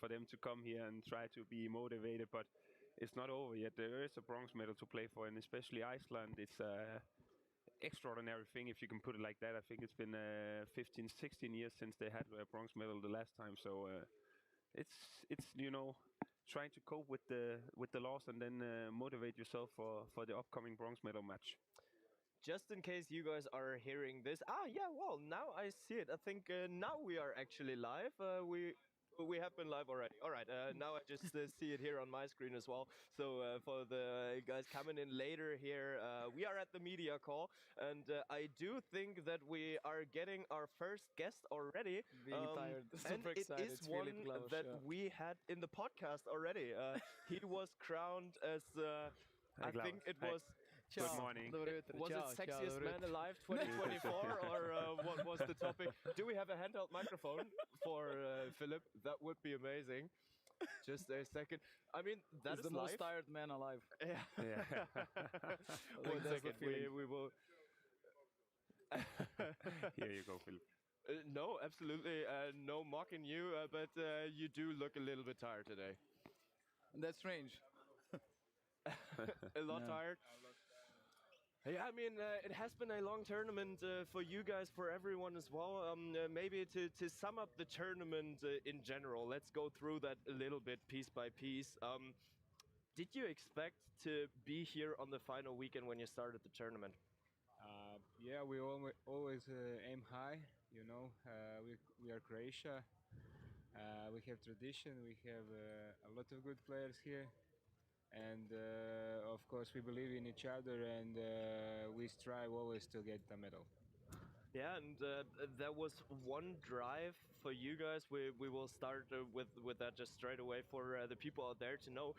for them to come here and try to be motivated. But it's not over yet. There is a bronze medal to play for, and especially Iceland. It's a extraordinary thing, if you can put it like that. I think it's been 15, 16 years since they had a bronze medal the last time. So it's trying to cope with the loss and then motivate yourself for the upcoming bronze medal match. Just in case you guys are hearing this, well, now I see it. I think now we are actually live. We have been live already. All right, now I just see it here on my screen as well. So for the guys coming in later here, we are at the media call, and I do think that we are getting our first guest already. Being tired, and super excited. it is one that we had in the podcast already. He was crowned as... I think it was... Good morning. Was it Sexiest Man Alive 2024 or what was the topic? Do we have a handheld microphone for Philip? That would be amazing. Just a second. I mean, that's the most tired man alive. Yeah. One second. We will... Here you go, Philip. No, absolutely. No mocking you, but you do look a little bit tired today. That's strange. A lot tired. Yeah, I mean, it has been a long tournament for you guys, for everyone as well. Maybe to sum up the tournament in general, let's go through that a little bit, piece by piece. Did you expect to be here on the final weekend when you started the tournament? Yeah, we always aim high. You know, we are Croatia. We have tradition. We have a lot of good players here. And of course we believe in each other, and we strive always to get the medal. Yeah, and there was one drive for you guys. We will start with that just straight away for the people out there to know.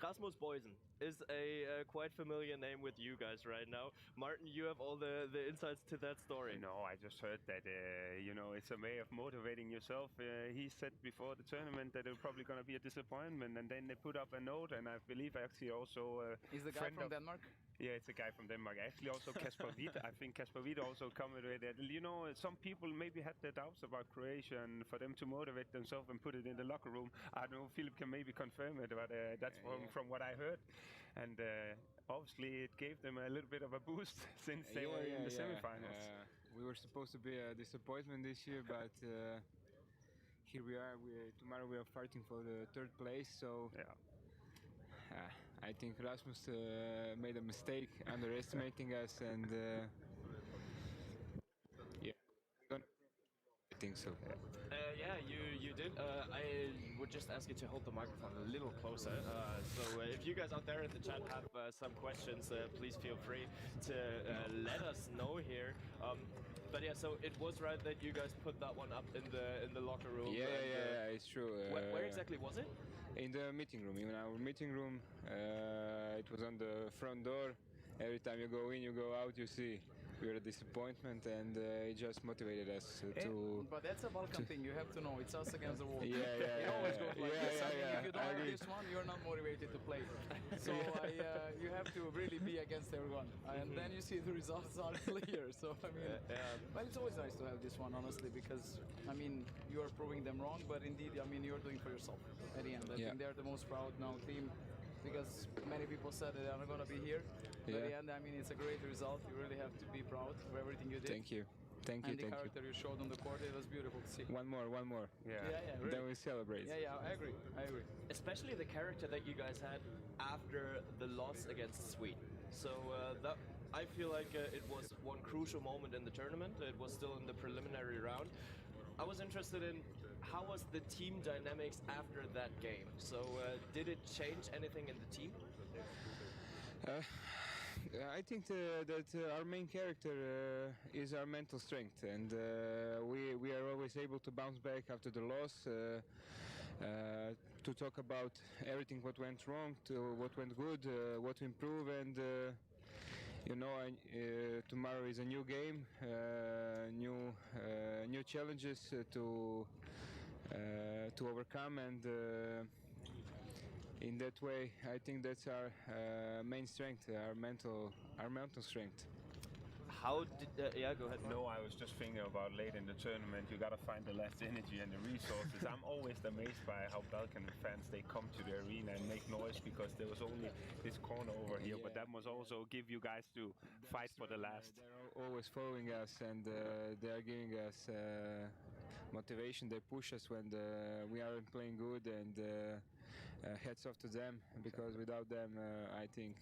Rasmus Boysen is a quite familiar name with you guys right now. Martin, you have all the insights to that story. No, I just heard that, it's a way of motivating yourself. He said before the tournament that it was probably going to be a disappointment, and then they put up a note, and I believe actually also... Is the guy from Denmark? Yeah, it's a guy from Denmark. Actually, also Kasper Witt. I think Kasper Witt also commented that. You know, some people maybe had their doubts about Croatia, and for them to motivate themselves and put it in the locker room. I don't know, Philip can maybe confirm it, but that's from what I heard. And obviously, it gave them a little bit of a boost since they were in the semifinals. We were supposed to be a disappointment this year, but here we are. Tomorrow we are fighting for the third place. So. Yeah. I think Rasmus made a mistake underestimating us, and I think so. Yeah, you did. I would just ask you to hold the microphone a little closer. So if you guys out there in the chat have some questions, please feel free to let us know here. But yeah, so it was right that you guys put that one up in the locker room. Yeah, it's true. Where exactly was it? In the meeting room, in our meeting room. It was on the front door. Every time you go in, you go out, you see we are a disappointment, and it just motivated us to... But that's a Balkan thing, you have to know, it's us against the world. It always goes like this. If you don't have this one, you're not motivated to play. So you have to really be against everyone. And then you see the results are clear. So, I mean, well, it's always nice to have this one, honestly, because, I mean, you are proving them wrong, but indeed, I mean, you're doing for yourself at the end. I think they're the most proud now team, because many people said that they're not going to be here. But at the end, I mean, it's a great result. You really have to be proud of everything you did. Thank you. And the character you showed on the court, it was beautiful to see. One more. Yeah, really. Then we celebrate. Yeah, I agree. Especially the character that you guys had after the loss against Sweden. So that I feel like it was one crucial moment in the tournament. It was still in the preliminary round. I was interested in how was the team dynamics after that game. So did it change anything in the team? I think that our main character is our mental strength, and we are always able to bounce back after the loss, to talk about everything what went wrong, to what went good, what to improve, and tomorrow is a new game, new challenges to overcome, and in that way, I think that's our main strength, our mental strength. how did? Yeah, go ahead. No, I was just thinking about late in the tournament, you gotta find the last energy and the resources. I'm always amazed by how Balkan fans, they come to the arena and make noise because there was only this corner over here, but that must also give you guys to fight for the last. They're always following us, and they are giving us motivation. They push us when we aren't playing good, and hats off to them, because without them, I think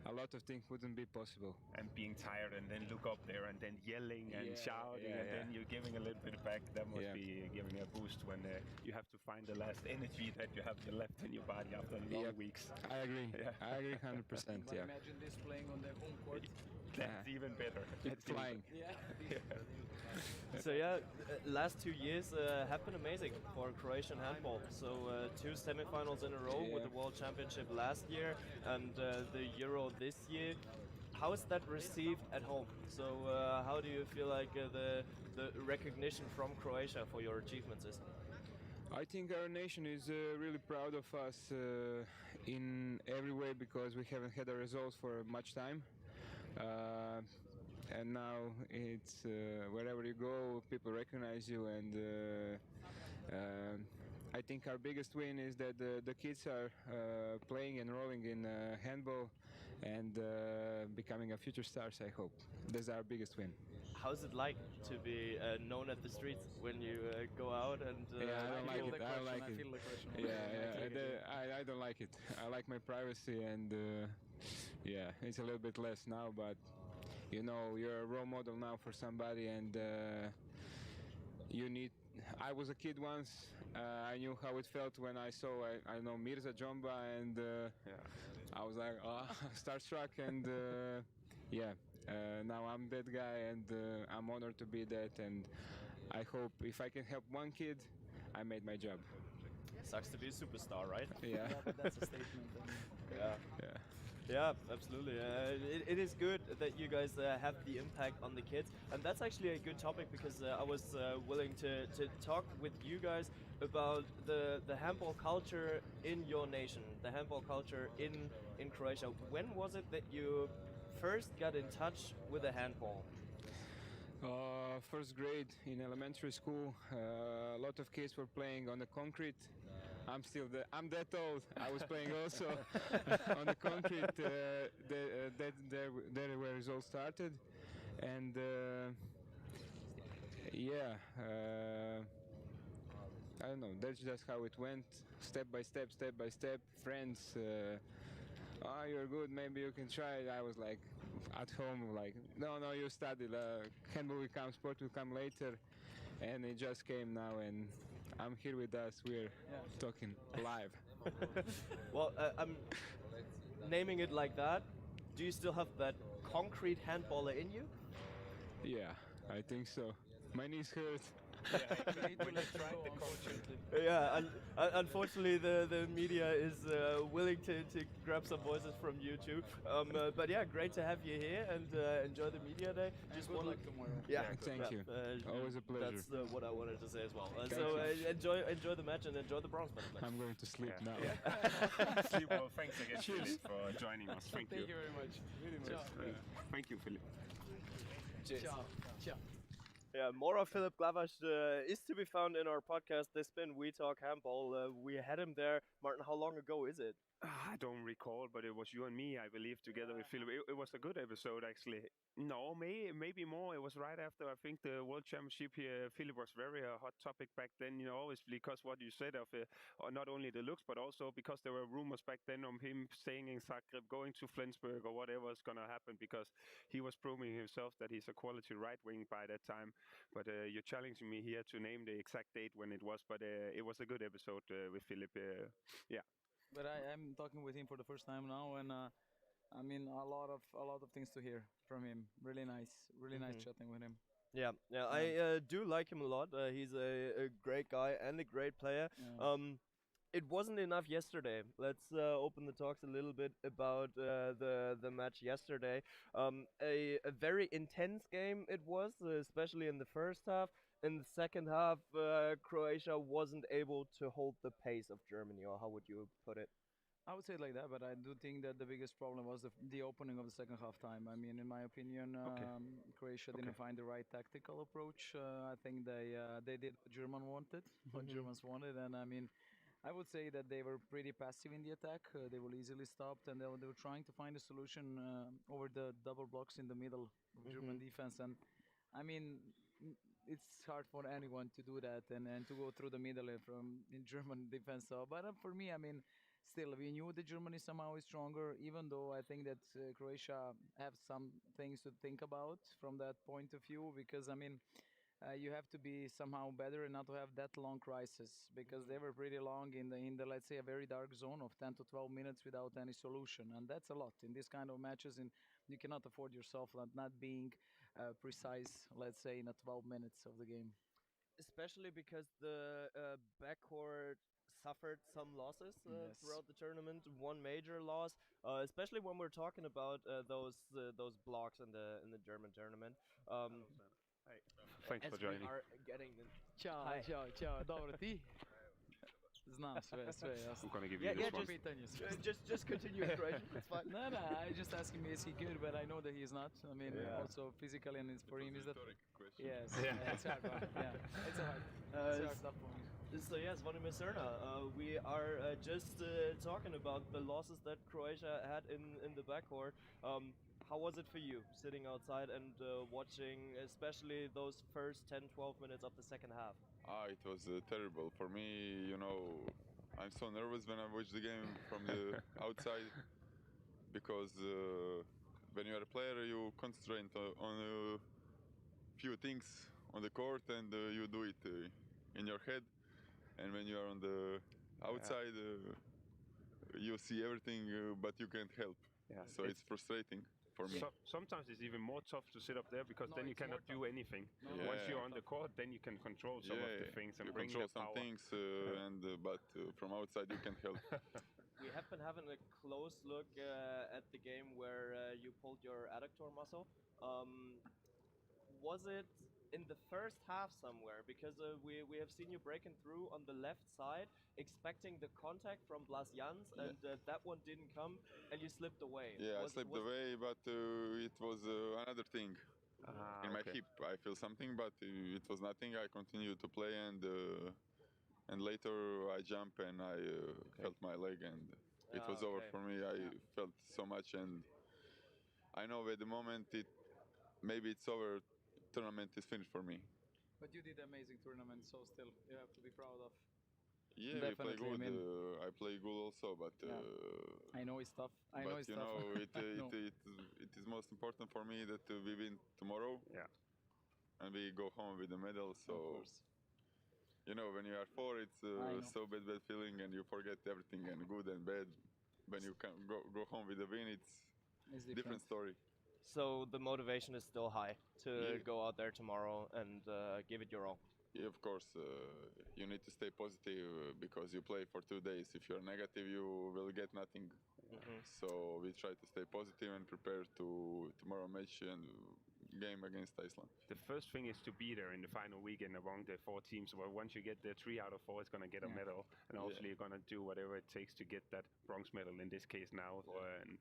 a lot of things wouldn't be possible. And being tired and then look up there and then yelling and shouting and then you're giving a little bit back, that must be giving a boost when you have to find the last energy that you have left in your body after long weeks. I agree. I agree 100%. Imagine this playing on their home court. That's even better. It's flying. So last 2 years have been amazing for Croatian handball. So 2 semifinals in a row with the World Championship last year and the Euro this year. How is that received at home? So how do you feel like the recognition from Croatia for your achievements is? I think our nation is really proud of us in every way, because we haven't had a result for much time. And now it's wherever you go, people recognize you, and I think our biggest win is that the kids are playing and rolling in handball and becoming a future stars, I hope. That's our biggest win. How's it like to be known at the streets when you go out and? I don't like it. I don't like I it. feel the question. I don't like it. I like my privacy, and it's a little bit less now, but you know, you're a role model now for somebody, and you need. I was a kid once. I knew how it felt when I saw I know Mirza Jomba, and I was like starstruck, and now I'm that guy, and I'm honored to be that, and I hope if I can help one kid, I made my job. Sucks to be a superstar, right? Yeah. But that's a statement. Yeah, absolutely. It is good that you guys have the impact on the kids, and that's actually a good topic, because I was willing to talk with you guys about the handball culture in your nation, the handball culture in Croatia. When was it that you first got in touch with the handball? First grade in elementary school. A lot of kids were playing on the concrete. I'm that old. I was playing also on the concrete. There where it all started, and I don't know. That's just how it went, step by step, step by step. Friends, you're good. Maybe you can try it. I was like, at home, like, no, you study. Handball will come, sport will come later, and it just came now, and I'm here with us. We're talking live. Well, I'm naming it like that. Do you still have that concrete handballer in you? Yeah, I think so. My knees hurt. Unfortunately, the media is willing to grab some voices from you too. But yeah, great to have you here, and enjoy the media day. Just one luck tomorrow. Thank you. Always a pleasure. That's what I wanted to say as well. So enjoy the match and enjoy the bronze medal. I'm going to sleep now. Sleep well. Thanks again, Philip, for joining us. Thank you. Thank you very much. Really much. Thank you, Philip. Cheers. Ciao. Yeah, more of Philip Glavaš is to be found in our podcast, The Spin We Talk Handball. We had him there. Martin, how long ago is it? I don't recall, but it was you and me, I believe, together with Philip. It was a good episode, actually. No, maybe more. It was right after, I think, the World Championship here. Philip was very hot topic back then, you know, always because what you said of not only the looks, but also because there were rumors back then of him staying in Zagreb, going to Flensburg or whatever is going to happen, because he was proving himself that he's a quality right wing by that time. But you're challenging me here to name the exact date when it was, but it was a good episode with Philip. But I'm talking with him for the first time now, and I mean a lot of things to hear from him. Really nice chatting with him. Yeah, I do like him a lot. He's a great guy and a great player. Yeah. It wasn't enough yesterday. Let's open the talks a little bit about the match yesterday. A very intense game it was, especially in the first half. In the second half, Croatia wasn't able to hold the pace of Germany, or how would you put it? I would say it like that, but I do think that the biggest problem was the opening of the second half time. I mean, in my opinion, Croatia didn't find the right tactical approach. I think they did what German wanted, what Germans wanted, and I mean, I would say that they were pretty passive in the attack. They were easily stopped, and they were trying to find a solution over the double blocks in the middle of German defense. And I mean, it's hard for anyone to do that and to go through the middle from in German defense. So, but for me, I mean, still we knew that Germany somehow is stronger. Even though I think that Croatia have some things to think about from that point of view, because I mean. You have to be somehow better and not to have that long crisis because they were pretty long in the let's say a very dark zone of 10 to 12 minutes without any solution, and that's a lot in this kind of matches. And you cannot afford yourself not being precise, let's say, in a 12 minutes of the game. Especially because the backcourt suffered some losses Yes. throughout the tournament. One major loss, especially when we're talking about those blocks in the German tournament. Thanks As for joining. we are getting the Ciao, Hi. ciao. Dobro ti? Znam sve, jasno. I'm gonna give Yeah, you yeah, this one. Pitanje su. just continue in Croatian. It's fine. No, I just asking me is he good, but I know that he's not. I mean, Yeah. also physically, and it's for him is that. Question. Yes, Yeah. it's hard. Yeah, it's hard. It's hard stuff for me. So yes, Vladimir Serna, we are just talking about the losses that Croatia had in the backcourt. How was it for you sitting outside and watching, especially those first 10, 12 minutes of the second half? It was terrible for me. You know, I'm so nervous when I watch the game from the outside because when you are a player, you concentrate on a few things on the court and you do it in your head. And when you are on the outside, you see everything, but you can't help. Yeah. So it's frustrating for me. Sometimes it's even more tough to sit up there because No, then you it's more cannot do tough. anything. No, Yeah. Once you're on the court, then you can control some of the things and you bring control the some power. things, but from outside you can help. We have been having a close look at the game where you pulled your adductor muscle. Was it in the first half somewhere? Because we have seen you breaking through on the left side, expecting the contact from Blas Jans, and that one didn't come, and you slipped away. Yeah, I slipped away, but it was another thing in my Okay. hip. I feel something, but it was nothing. I continued to play, and later I jump and I felt my leg, and it was over for me. I felt so much, and I know at the moment maybe it's over. Tournament is finished for me. But you did amazing tournament, so still you have to be proud of. Yeah, we play Definitely, I good. mean- I play good also, but I know it's tough. I know but it's you tough. know No. it is most important for me that we win tomorrow. Yeah. And we go home with the medal. So Of course. you know when you are four, it's know. so bad feeling, and you forget everything and good and bad. When you can go home with a win, it's It's different story. So the motivation is still high to Yeah. go out there tomorrow and give it your all. Yeah, of course, you need to stay positive because you play for 2 days. If you're negative, you will get nothing. So we try to stay positive and prepare to tomorrow match and game against Iceland. The first thing is to be there in the final weekend among the 4 teams. Well, once you get there, 3 out of 4 is going to get a medal, and obviously you're going to do whatever it takes to get that bronze medal in this case now,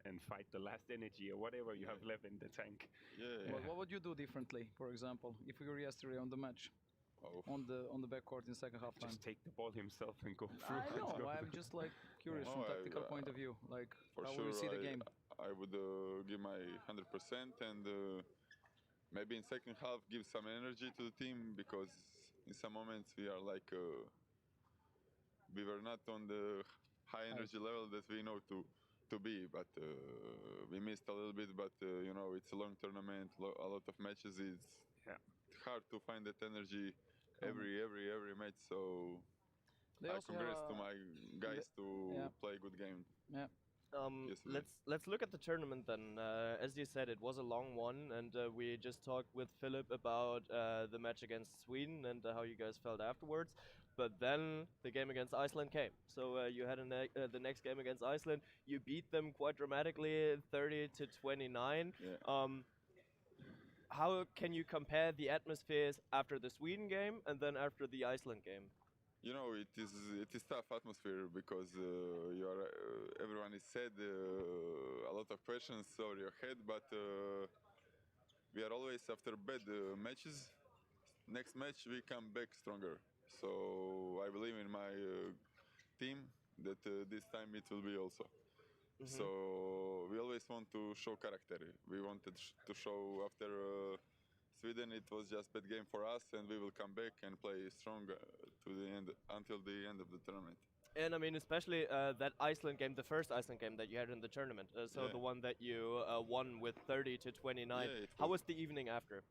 and fight the last energy or whatever you have left in the tank. Yeah. What would you do differently, for example, if you were yesterday on the match, Oh, on the backcourt in second half time? Just take the ball himself and go through. I know. I'm just like curious No, from I- tactical point of view. Like for how sure, will you see the game? I would give my 100% and maybe in second half give some energy to the team because in some moments we are like we were not on the high energy level that we know to be, but we missed a little bit. But you know, it's a long tournament, a lot of matches. It's hard to find that energy every match. So They I also congrats have, to my guys to yeah. play a good game. Yeah. Yesterday. Let's look at the tournament then. As you said, it was a long one, and we just talked with Philip about the match against Sweden and how you guys felt afterwards. But then the game against Iceland came. So you had the next game against Iceland. You beat them quite dramatically, 30-29. Yeah. How can you compare the atmospheres after the Sweden game and then after the Iceland game? You know, it is tough atmosphere because everyone is sad, a lot of questions over your head, but we are always after bad matches. Next match we come back stronger. So I believe in my team that this time it will be also. So we always want to show character. We wanted to show after Sweden it was just bad game for us, and we will come back and play strong to the end until the end of the tournament. And I mean, especially that Iceland game, the first Iceland game that you had in the tournament. So Yeah. the one that you won with 30-29. Yeah, it How was- was the evening after?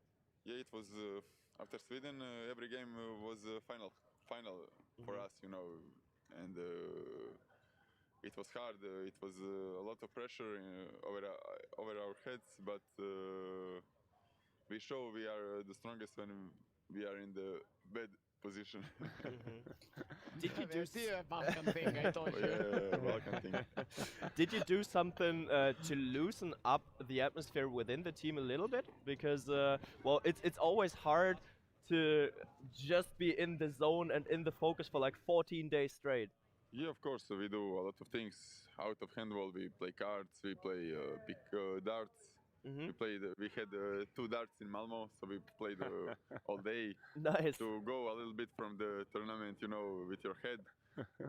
Yeah, it was after Sweden. Every game was final for us, you know, and it was hard. It was a lot of pressure over our heads, but we show we are the strongest when we are in the bad position. Did you do See a Balkan thing, I told you. Yeah, Balkan thing. Did you do something to loosen up the atmosphere within the team a little bit? Because well, it's always hard to just be in the zone and in the focus for like 14 days straight. Yeah, of course, we do a lot of things out of handball. We play cards, we play big darts. We had 2 darts in Malmo, so we played all day Nice. to go a little bit from the tournament, you know, with your head.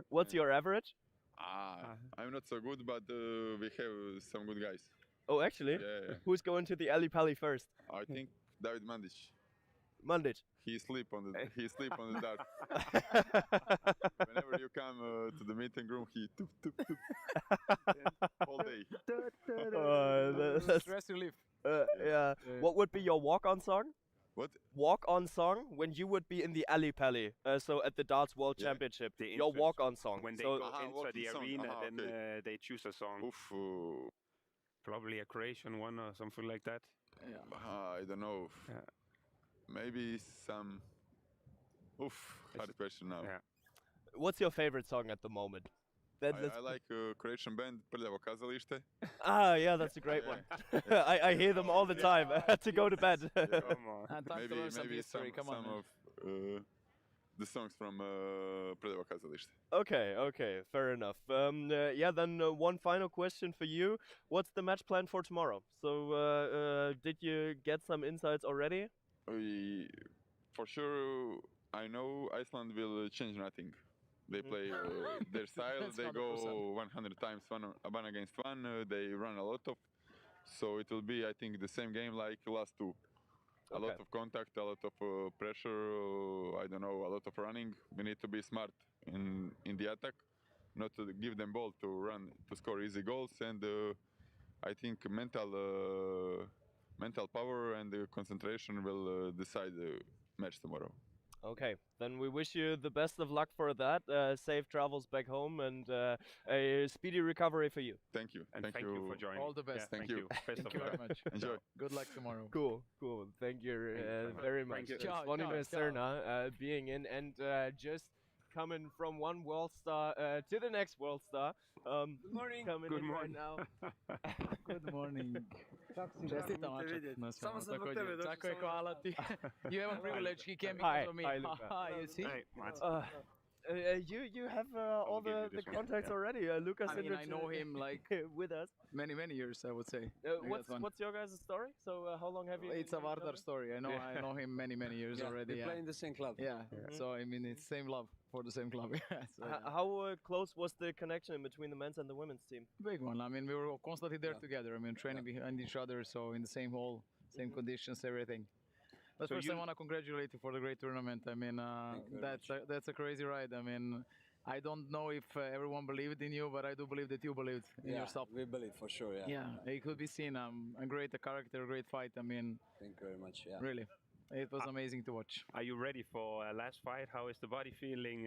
What's your average? I'm not so good, but we have some good guys. Oh, actually, Yeah, who's going to the Ali Pali first? I think David Mandic. Mandich. He sleep on the dart. Whenever you come to the meeting room, he toop, toop, toop. All day. That's, Stress relief. yeah. What would be your walk-on song? What? Walk-on song when you would be in the Ali Pali, so at the Darts World Yeah. Championship. The Your entrance. walk-on song. When they so, go Aha, into walking the song. arena, Aha, then okay. they choose a song. Oof. Probably a Croatian one or something like that. I don't know. Yeah. Maybe some. Oof. Hard question now. Yeah. what's your favorite song at the moment? I like Croatian band Prljavo kazalište. Yeah, that's a great Yeah. one. I hear them all the time to go to bed. Come on. And time to learn some history. Come on, some man. of the songs from Prljavo kazalište. Okay, fair enough. Yeah, then one final question for you. What's the match plan for tomorrow? So, did you get some insights already? For sure, I know Iceland will change nothing. They play their style. That's They go 100%. 100 times one against one. They run a lot of. So it will be, I think, the same game like last two. A lot Okay. of contact, a lot of pressure. I don't know, a lot of running. We need to be smart in the attack, not to give them ball to run to score easy goals. And I think mental power and concentration will decide the match tomorrow. Okay, then we wish you the best of luck for that. Safe travels back home and a speedy recovery for you. Thank you. And thank you for joining. All the best. Yeah, Thank you. Best Thank of you luck. very much. Enjoy. Good luck tomorrow. Cool. Thank you very much. Thank you. Ciao, Zvonimir ciao, ciao. Cerna being in and just coming from one world star to the next world star. Good morning. Coming Good in morning. right now. Good morning. Čestitam, Ačak, na svemu. Samo sam zbog Također. tebe došao, Tako je, samo- hvala ti. You have a privilege, he came Hi, because of me. hi, Luka. Haha, you see? Hey, Mats. You have all give you the this one. contacts Yeah. already. Lucas I mean, I know him like with us. many years, I would say. Like that one. What's your guys' story? So how long have you? It's a known each Vardar other? story. I know him many years already. We Yeah. play in the same club. Yeah. So I mean, it's same love for the same club. Yeah. So, yeah. How close was the connection between the men's and the women's team? Big one. I mean, we were constantly there Yeah. together. I mean, training behind each other, so in the same hall, same conditions, everything. But So first, I you- want to congratulate you for the great tournament. I mean, Thank you very that's a crazy ride. I mean, I don't know if everyone believed in you, but I do believe that you believed in yourself. We believe for sure. Yeah. Yeah, it could be seen. A great character, great fight. I mean, Thank you very much. Yeah. really, it was amazing to watch. Are you ready for last fight? How is the body feeling?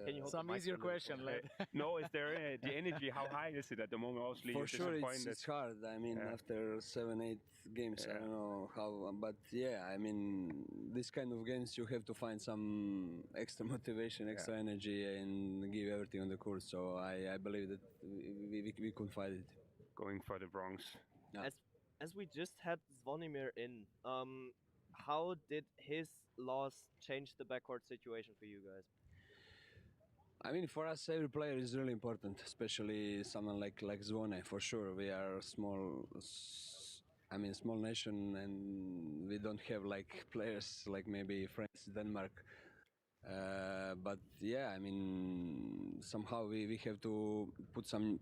Can you hold Some the mic easier a little question, lad. No, is there the energy? How high is it at the moment? Obviously, For you're sure, disappointed. it's hard. I mean, Yeah. after 7-8 games, I Yeah. don't know how, but yeah, I mean, this kind of games you have to find some extra motivation, extra energy, and give everything on the court. So I believe that we could fight it. Going for the bronze. Yeah. As we just had Zvonimir in, how did his loss change the backcourt situation for you guys? I mean, for us, every player is really important, especially someone like Zvone. For sure, we are small nation, and we don't have like players like maybe France, Denmark. But yeah, I mean, somehow we have to put some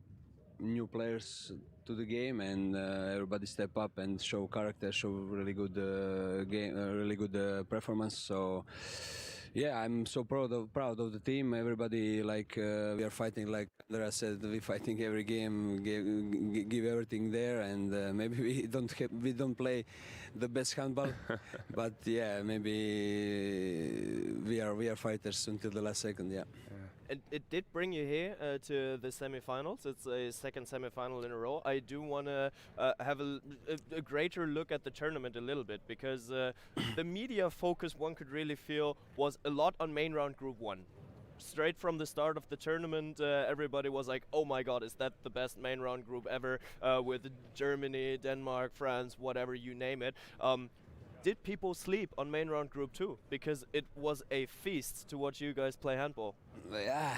new players to the game, and everybody step up and show character, show really good game, really good performance. So yeah, I'm so proud of the team. Everybody we are fighting, like Andrea said, we fighting every game, give everything there, and maybe we don't play the best handball, but yeah, maybe we are fighters until the last second. Yeah. And it did bring you here to the semifinals. It's a second semifinal in a row. I do want to have a greater look at the tournament a little bit, because the media focus, one could really feel, was a lot on main round group 1. Straight from the start of the tournament, everybody was like, oh my god, is that the best main round group ever, with Germany, Denmark, France, whatever, you name it. Did people sleep on main round group 2? Because it was a feast to watch you guys play handball. Yeah.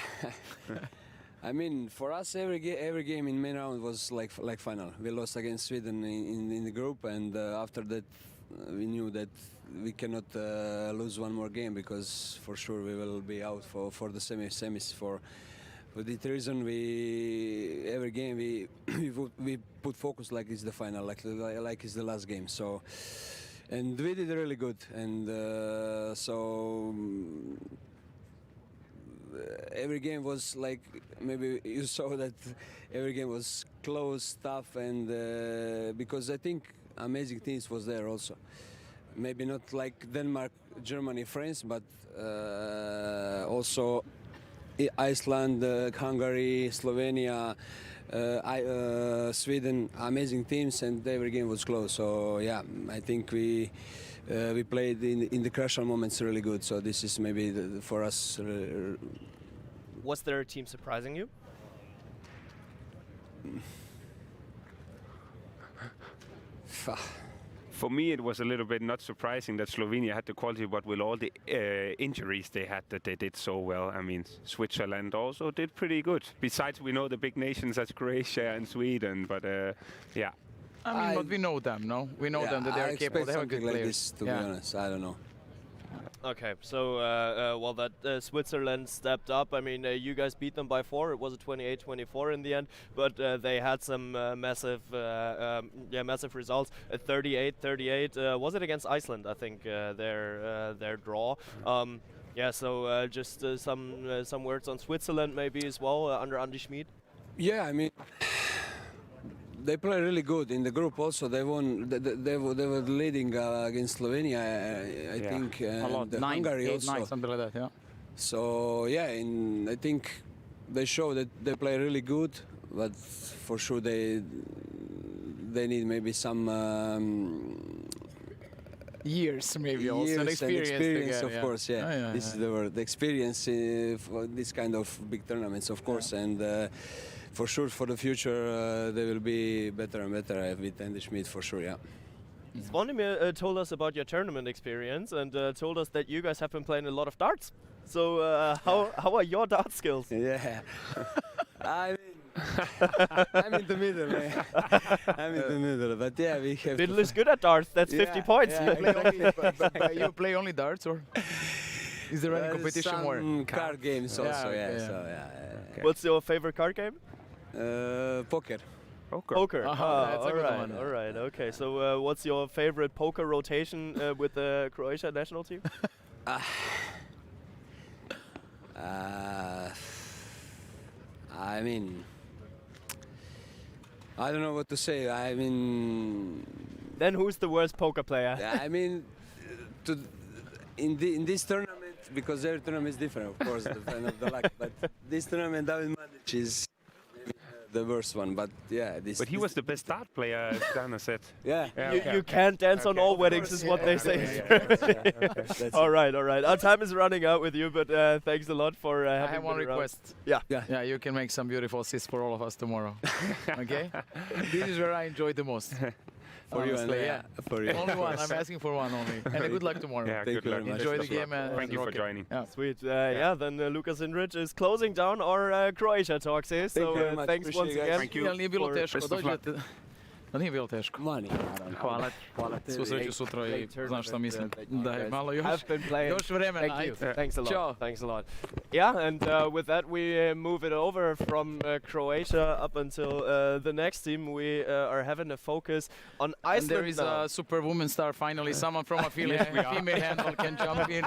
I mean, for us, every game in main round was like final. We lost against Sweden in the group, and after that, we knew that we cannot lose one more game, because for sure we will be out for the semis. For this reason, every game we put focus like it's the final, like it's the last game. So. And we did really good, and so every game was like, maybe you saw that every game was close, tough, and because I think amazing teams was there also. Maybe not like Denmark, Germany, France, but also Iceland, Hungary, Slovenia, Sweden, amazing teams, and every game was close. So yeah, I think we played in the crucial moments really good. So this is maybe for us. Was there a team surprising you? For me, it was a little bit not surprising that Slovenia had the quality, but with all the injuries they had, that they did so well. I mean, Switzerland also did pretty good. Besides, we know the big nations as Croatia and Sweden, but yeah. I mean, but we know them, no? We know them, that they are capable. They have a good like players. This, to be honest, I don't know. Okay, so well, that Switzerland stepped up. I mean, you guys beat them by 4. It was a 28-24 in the end, but they had some massive results. 38-38. Was it against Iceland? I think their draw. Yeah. So just some words on Switzerland maybe as well under Andy Schmid. Yeah, I mean, they play really good in the group. Also, they won. They were leading against Slovenia, I think, and Hungary also. 9, something like that. Yeah. So yeah, I think they show that they play really good, but for sure they need maybe some years, maybe also years and experience again, of course. Yeah, this is the word. The experience for this kind of big tournaments, of course, and. For sure, for the future, they will be better and better with Andy Schmid, for sure, yeah. Zvonimir told us about your tournament experience and told us that you guys have been playing a lot of darts. So how are your dart skills? Yeah, I mean, I'm in the middle, man. I'm in the middle, but yeah, we have. Biddle is good at darts. That's 50 points. Yeah, you play only darts, or is there any competition some more? Card games also, okay, So Okay. What's your favorite card game? Poker. Poker. That's a good one. All right. Okay. So, what's your favorite poker rotation with the Croatia national team? I mean, I don't know what to say. I mean, then who's the worst poker player? I mean, in this tournament, because every tournament is different, of course, depending on the luck. But this tournament, David Madic is the worst one. But yeah, But he was the best dart player, as Dana said. Yeah. You can't dance on all weddings, is what they say. All right. Our time is running out with you, but thanks a lot for having me. I have one request. Yeah. You can make some beautiful assists for all of us tomorrow. Okay? This is where I enjoy the most. For you, honestly, yeah. For you. Only one. I'm asking for one only. And good luck tomorrow. Yeah, Thank good you luck. very much. Enjoy the game and Thank you for rock it. joining. Yeah. Sweet. Yeah, then Lucas Indrich is closing down our Croatia talks here. Thank you very So much. thanks Appreciate once it, guys. again. Thank you. Jel nije bilo for teško, best of dođete. Da nije bilo teško. Money. Hvala ti. Svu sreću sutra i znaš šta mislim. Da je malo još, Have been playing. još vremena. Thank you. Ajde. Thanks a lot. Ciao. Thanks a lot. Yeah, and with that we move it over from Croatia up until the next team. We are having a focus on Iceland. And there is now. a super woman star finally. Someone from a female handball can jump in.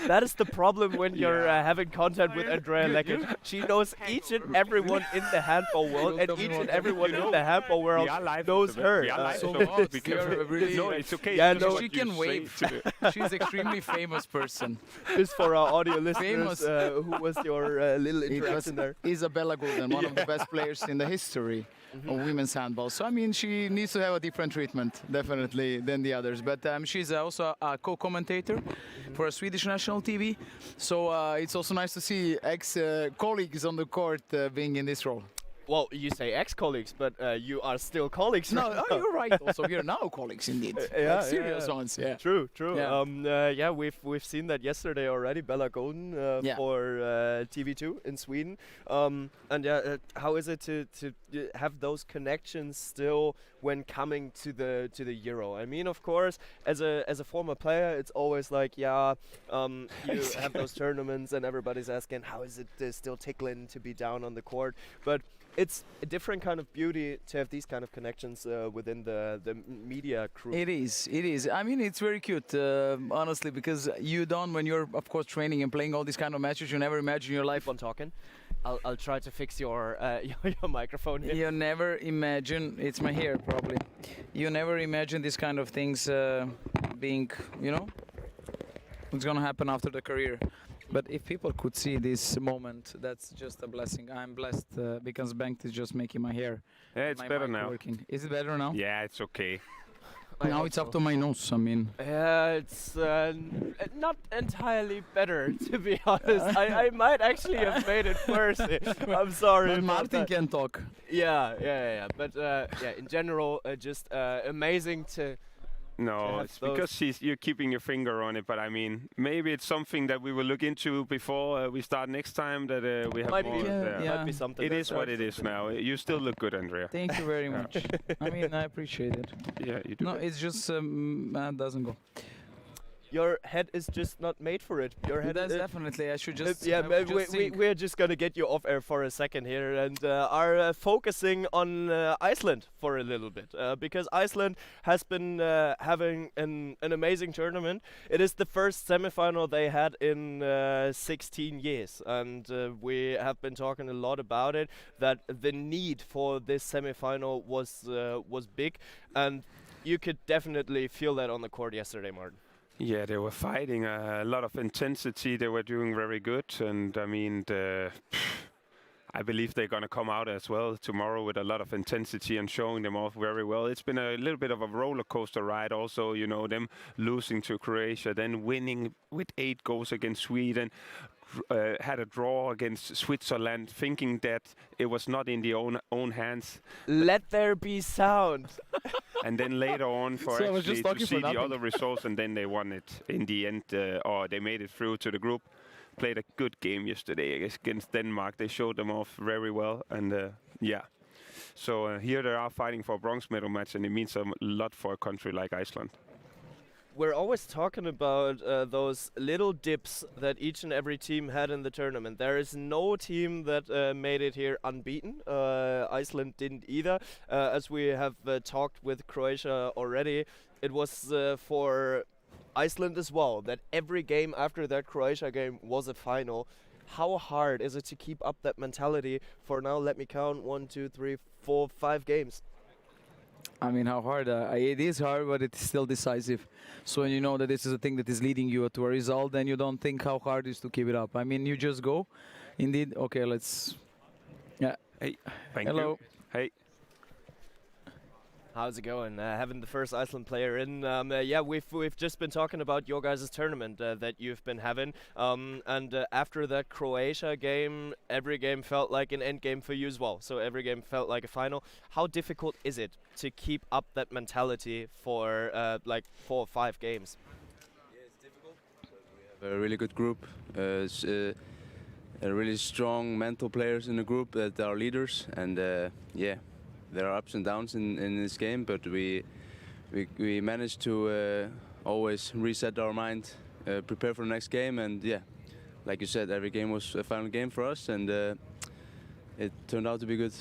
That is the problem when you're having content with Andrea Leckett. She knows each and everyone in the handball world, and each and everyone in the handball world knows her. We are live, So so be we are careful. really- No, it's okay. Yeah, It's no, what she you can say wave. to the- She's extremely famous person. Just for our audio listeners, Famous. Who was your little It was interaction there? Isabella Gulden, one of the best players in the history of women's handball. So I mean, she needs to have a different treatment, definitely, than the others. But she's also a co-commentator for a Swedish national TV. So it's also nice to see ex-colleagues on the court being in this role. Well, you say ex-colleagues, but you are still colleagues. No, right oh, now. you're right. Also, we are now colleagues indeed. yeah, Serious yeah. ones. Yeah. True, true. Yeah. Yeah, we've seen that yesterday already. Bella Golden Yeah. for TV2 in Sweden. And yeah, how is it to have those connections still when coming to the Euro? I mean, of course, as a former player, it's always like, you have those tournaments, and everybody's asking, how is it still tickling to be down on the court? But it's a different kind of beauty to have these kind of connections within the media crew. It is. It is. I mean, it's very cute, honestly, because you don't, when you're, of course, training and playing all these kind of matches, you never imagine your life. Keep on talking. I'll try to fix your your microphone here. You never imagine, it's my hair probably, you never imagine these kind of things being, what's gonna happen after the career. But if people could see this moment, that's just a blessing. I'm blessed because Bengt is just making my hair. Yeah, it's my better mic now. working. Is it better now? Yeah, it's okay. Now it's up to my nose, I mean. It's not entirely better, to be honest. I might actually have made it worse. I'm sorry. But about Martin that. can talk. Yeah. But in general, just amazing to. No, have it's because you're keeping your finger on it. But I mean, maybe it's something that we will look into before we start next time. That we have Might more. be, Yeah. might be something. It that's is what it is now. You still look good, Andrea. Thank you very much. I mean, I appreciate it. Yeah, you do. No, it's just, doesn't go. Your head is just not made for it. Your head. That's definitely, I should just. Yeah, I would just think. we're just gonna get you off air for a second here, and are focusing on Iceland for a little bit, because Iceland has been having an amazing tournament. It is the first semifinal they had in 16 years, and we have been talking a lot about it. That the need for this semifinal was big, and you could definitely feel that on the court yesterday, Martin. Yeah, they were fighting a lot of intensity. They were doing very good, and I mean, I believe they're gonna come out as well tomorrow with a lot of intensity and showing them off very well. It's been a little bit of a roller coaster ride. Also, them losing to Croatia, then winning with 8 goals against Sweden. Had a draw against Switzerland, thinking that it was not in the own hands. Let there be sound. And then later on, for So I was just actually to talking see for the nothing. other results, and then they won it in the end, or they made it through to the group. Played a good game yesterday against Denmark. They showed them off very well, and yeah. So here they are fighting for a bronze medal match, and it means a lot for a country like Iceland. We're always talking about those little dips that each and every team had in the tournament. There is no team that made it here unbeaten. Iceland didn't either. As we have talked with Croatia already, it was for Iceland as well that every game after that Croatia game was a final. How hard is it to keep up that mentality for now? Let me count: 1, 2, 3, 4, 5 games. I mean, how hard? It is hard, but it's still decisive. So when you know that this is a thing that is leading you to a result, then you don't think how hard it is to keep it up. I mean, you just go. Indeed. Okay, let's. Yeah. Hey, thank Hello. you. Hey. How's it going? Having the first Iceland player in. Yeah, we've just been talking about your guys' tournament that you've been having. And after that Croatia game, every game felt like an end game for you as well. So every game felt like a final. How difficult is it to keep up that mentality for like 4 or 5 games? Yeah, it's difficult. We have a really good group. Really strong mental players in the group that are leaders, and yeah, there are ups and downs in this game, but we managed to always reset our mind, prepare for the next game, and yeah, like you said, every game was a final game for us, and it turned out to be good.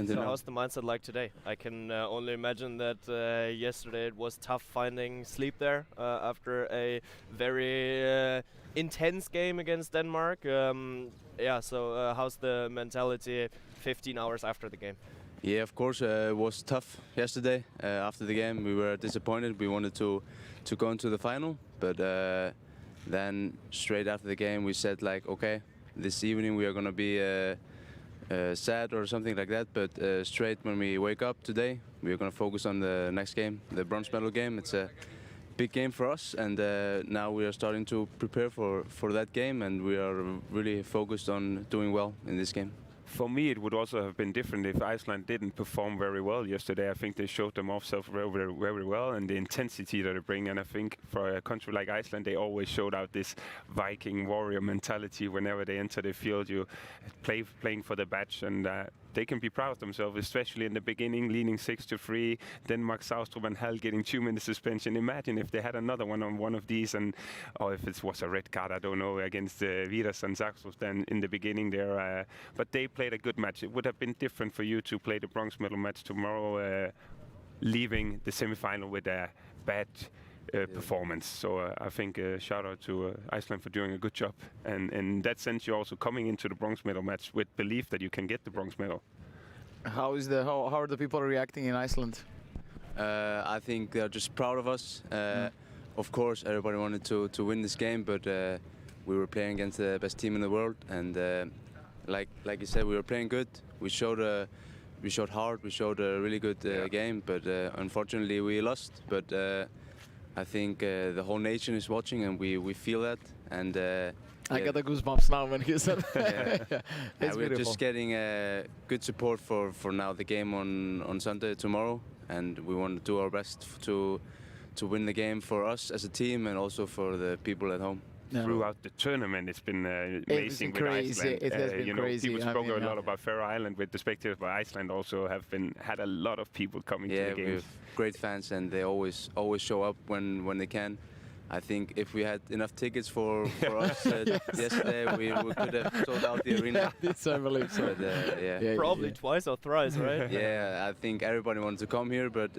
So how's the mindset like today? I can only imagine that yesterday it was tough finding sleep there after a very intense game against Denmark. Yeah, so how's the mentality 15 hours after the game? Yeah, of course, it was tough yesterday. After the game, we were disappointed. We wanted to go into the final, but then straight after the game, we said like, okay, this evening we are gonna be sad or something like that. But straight when we wake up today, we are gonna focus on the next game, the bronze medal game. It's a big game for us, and now we are starting to prepare for that game, and we are really focused on doing well in this game. For me, it would also have been different if Iceland didn't perform very well yesterday. I think they showed themselves very well, and the intensity that they bring. And I think for a country like Iceland, they always showed out this Viking warrior mentality whenever they enter the field. You playing for the badge, and they can be proud of themselves, especially in the beginning, leading 6-3. Denmark, Saustrup and Hall getting 2 minutes suspension. Imagine if they had another one on one of these, and or if it was a red card, I don't know, against Viras and Saxos then in the beginning there. But they played a good match. It would have been different for you to play the bronze medal match tomorrow, leaving the semi-final with a bad performance. So I think shout out to Iceland for doing a good job, and in that sense you're also coming into the bronze medal match with belief that you can get the bronze medal. How are the people reacting in Iceland? I think they're just proud of us. Of course, everybody wanted to win this game, but we were playing against the best team in the world, and like you said, we were playing good. We showed hard. We showed a really good game, but unfortunately we lost. But I think the whole nation is watching, and we feel that. And I got the goosebumps now when you said that. It's we're beautiful. just getting good support for now the game on Sunday tomorrow, and we want to do our best to win the game for us as a team and also for the people at home. Throughout the tournament, it's been amazing with crazy. Iceland. It has been crazy. People spoke a lot about Faroe Island with the spectators, but Iceland also had a lot of people coming to the games. We have great fans, and they always show up when they can. I think if we had enough tickets for us yesterday, we could have sold out the arena. Yes, I believe so. But, Probably twice or thrice, right? Yeah, I think everybody wanted to come here, but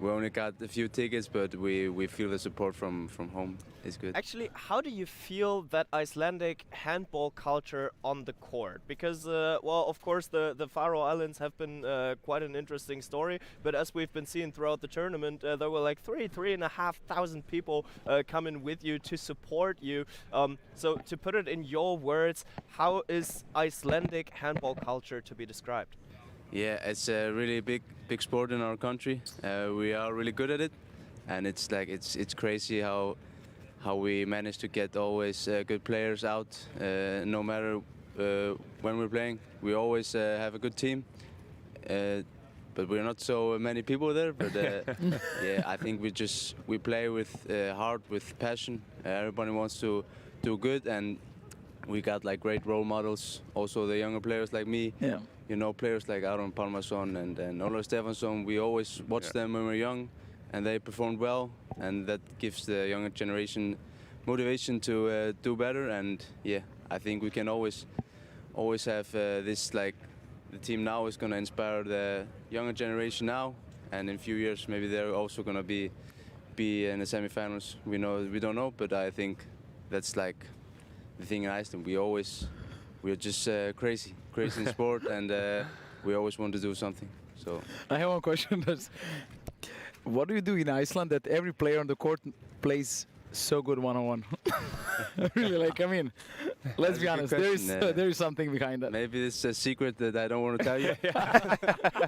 we only got a few tickets, but we feel the support from home. It's good. Actually, how do you feel that Icelandic handball culture on the court? Because, well, of course, the Faroe Islands have been quite an interesting story, but as we've been seeing throughout the tournament, there were like 3,500 people coming with you to support you. So, to put it in your words, how is Icelandic handball culture to be described? Yeah, it's a really big sport in our country. We are really good at it, and it's like it's crazy how we manage to get always good players out, no matter when we're playing. We always have a good team, but we're not so many people there. But yeah, I think we play with heart, with passion. Everybody wants to do good, and we got like great role models. Also, the younger players like me. Yeah. You know, players like Aron Pálmarsson and Ólafur Stefansson. We always watched them when we were young, and they performed well, and that gives the younger generation motivation to do better. And yeah, I think we can always have this, like, the team now is going to inspire the younger generation now, and in a few years maybe they're also going to be in the semifinals. We don't know, but I think that's like the thing in Iceland. We're just crazy in sport, and we always want to do something. So I have one question. What do you do in Iceland that every player on the court plays so good one-on-one. Really, like, I mean, let's be honest, there is something behind that. Maybe this is a secret that I don't want to tell you.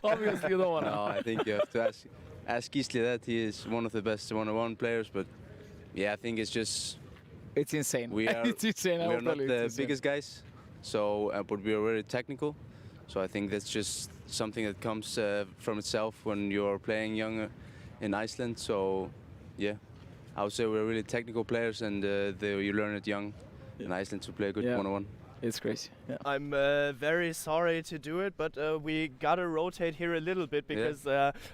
Obviously, you don't want to. No, I think you have to ask Gisli that. He is one of the best one-on-one players, but yeah, I think it's just... It's insane. We are, it's insane. we are not the biggest guys, so but we are very technical. So I think that's just something that comes from itself when you're playing young in Iceland. So yeah, I would say we're really technical players, and you learn it young in Iceland to play a good one-on-one. It's crazy. Yeah. I'm very sorry to do it, but we gotta rotate here a little bit because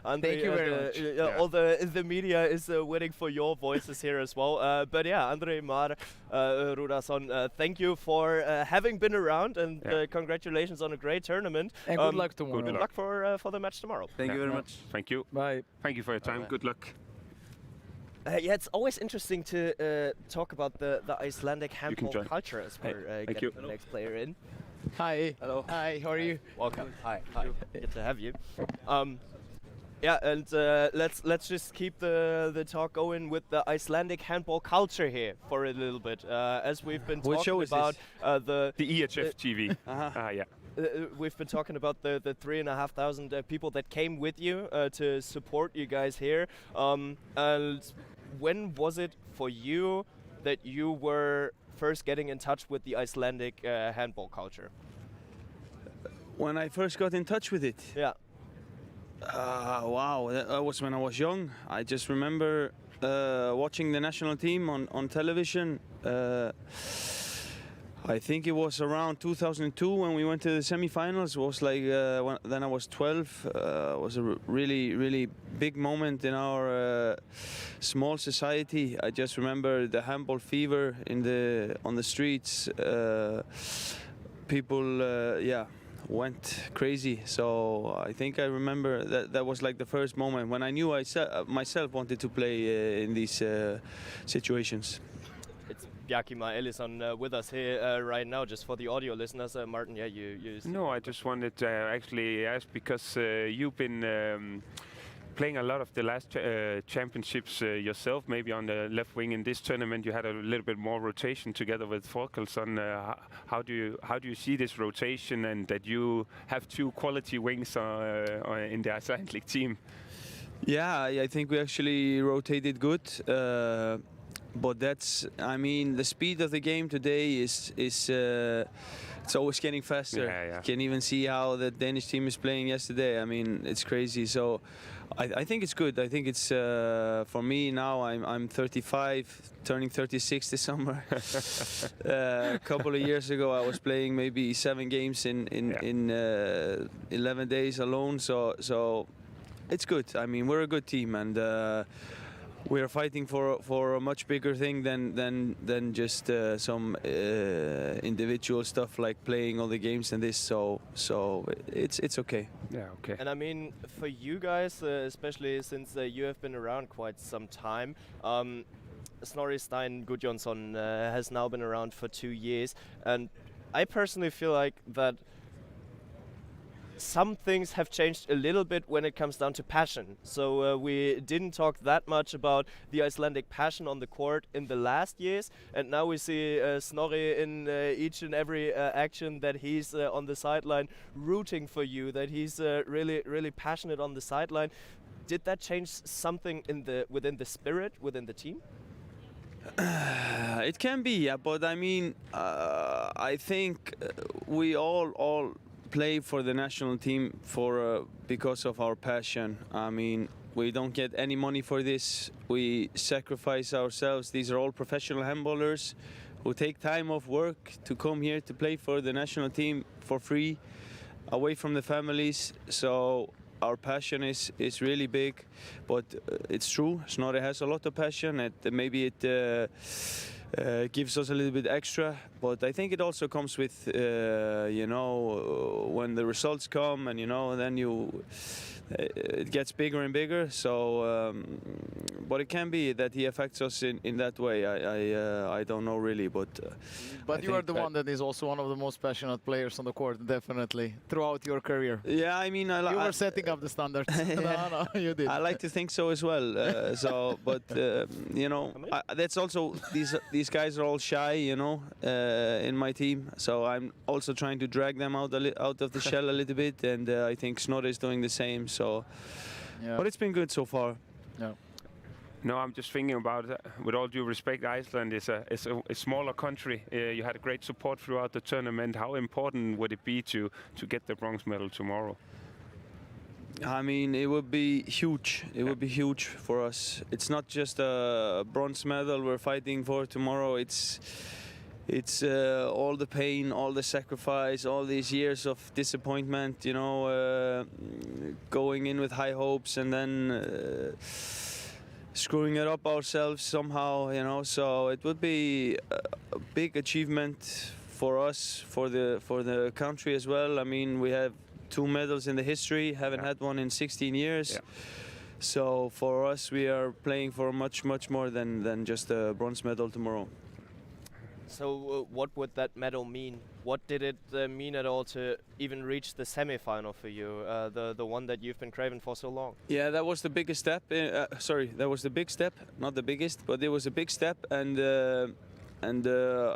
Andre, thank you very much. All the media is waiting for your voices here as well. But yeah, Andre Mar Rudason, thank you for having been around, and congratulations on a great tournament. And good luck tomorrow. Good luck for the match tomorrow. Thank you very much. Thank you. Bye. Thank you for your time. Good luck. Yeah, it's always interesting to talk about the Icelandic handball culture as we're getting the next player in. Hi. Hello. Hi, how are you? Welcome. Hi. Good to have you. Yeah, and let's just keep the talk going with the Icelandic handball culture here for a little bit, as we've been talking about the EHF TV. Yeah. We've been talking about the 3,500 people that came with you to support you guys here. And when was it for you that you were first getting in touch with the Icelandic handball culture? When I first got in touch with it? Yeah. Wow, that was when I was young. I just remember watching the national team on television. I think it was around 2002 when we went to the semi-finals. It was like then I was 12. It was a really, really big moment in our small society. I just remember the handball fever on the streets. People, went crazy. So I think I remember that was like the first moment when I knew I myself wanted to play in these situations. It's Bjarkima Ellison with us here right now, just for the audio listeners. Martin, yeah, you No, I just wanted to actually ask, because you've been playing a lot of the last championships yourself, maybe on the left wing. In this tournament you had a little bit more rotation together with Þorkelsson. How do you see this rotation, and that you have two quality wings in the Icelandic team? Yeah, I think we actually rotated good. But I mean, the speed of the game today is it's always getting faster. Yeah. You can even see how the Danish team is playing yesterday. I mean, it's crazy. So I think it's good. I think it's for me now. I'm 35, turning 36 this summer. A couple of years ago, I was playing maybe 7 games in 11 days alone. So it's good. I mean, we're a good team, and we are fighting for a much bigger thing than just some individual stuff like playing all the games and this. So it's okay. Yeah, okay. And I mean, for you guys, especially since you have been around quite some time, Snorri Stein Gudjonsson has now been around for 2 years, and I personally feel like that some things have changed a little bit when it comes down to passion. So we didn't talk that much about the Icelandic passion on the court in the last years, and now we see Snorri in each and every action that he's on the sideline rooting for you, that he's really, really passionate on the sideline. Did that change something within the spirit, within the team? It can be, yeah, but I mean, I think we all play for the national team because of our passion. I mean, we don't get any money for this. We sacrifice ourselves. These are all professional handballers who take time off work to come here to play for the national team for free, away from the families. So our passion is really big, but it's true. Snorri has a lot of passion. Maybe it gives us a little bit extra, but I think it also comes with when the results come, and then it gets bigger and bigger. So but it can be that he affects us in that way. I don't know really, but you are the one that is also one of the most passionate players on the court, definitely, throughout your career. Yeah, I mean, you were setting up the standards. No, you did. I like to think so as well. But you know, that's also these guys are all shy, you know, in my team. So I'm also trying to drag them out of the shell a little bit, and I think Snorre is doing the same. So, but it's been good so far. Yeah. No, I'm just thinking about, with all due respect, Iceland is a smaller country. You had great support throughout the tournament. How important would it be to get the bronze medal tomorrow? I mean, it would be huge. It would be huge for us. It's not just a bronze medal we're fighting for tomorrow. It's all the pain, all the sacrifice, all these years of disappointment, you know, going in with high hopes and then screwing it up ourselves somehow, you know. So it would be a big achievement for us, for the country as well. I mean, we have 2 medals in the history, haven't had one in 16 years. Yeah. So for us, we are playing for much more than just a bronze medal tomorrow. So what would that medal mean? What did it mean at all to even reach the semi-final for you, the one that you've been craving for so long? Yeah, that was the biggest step. That was the big step, not the biggest, but it was a big step, and a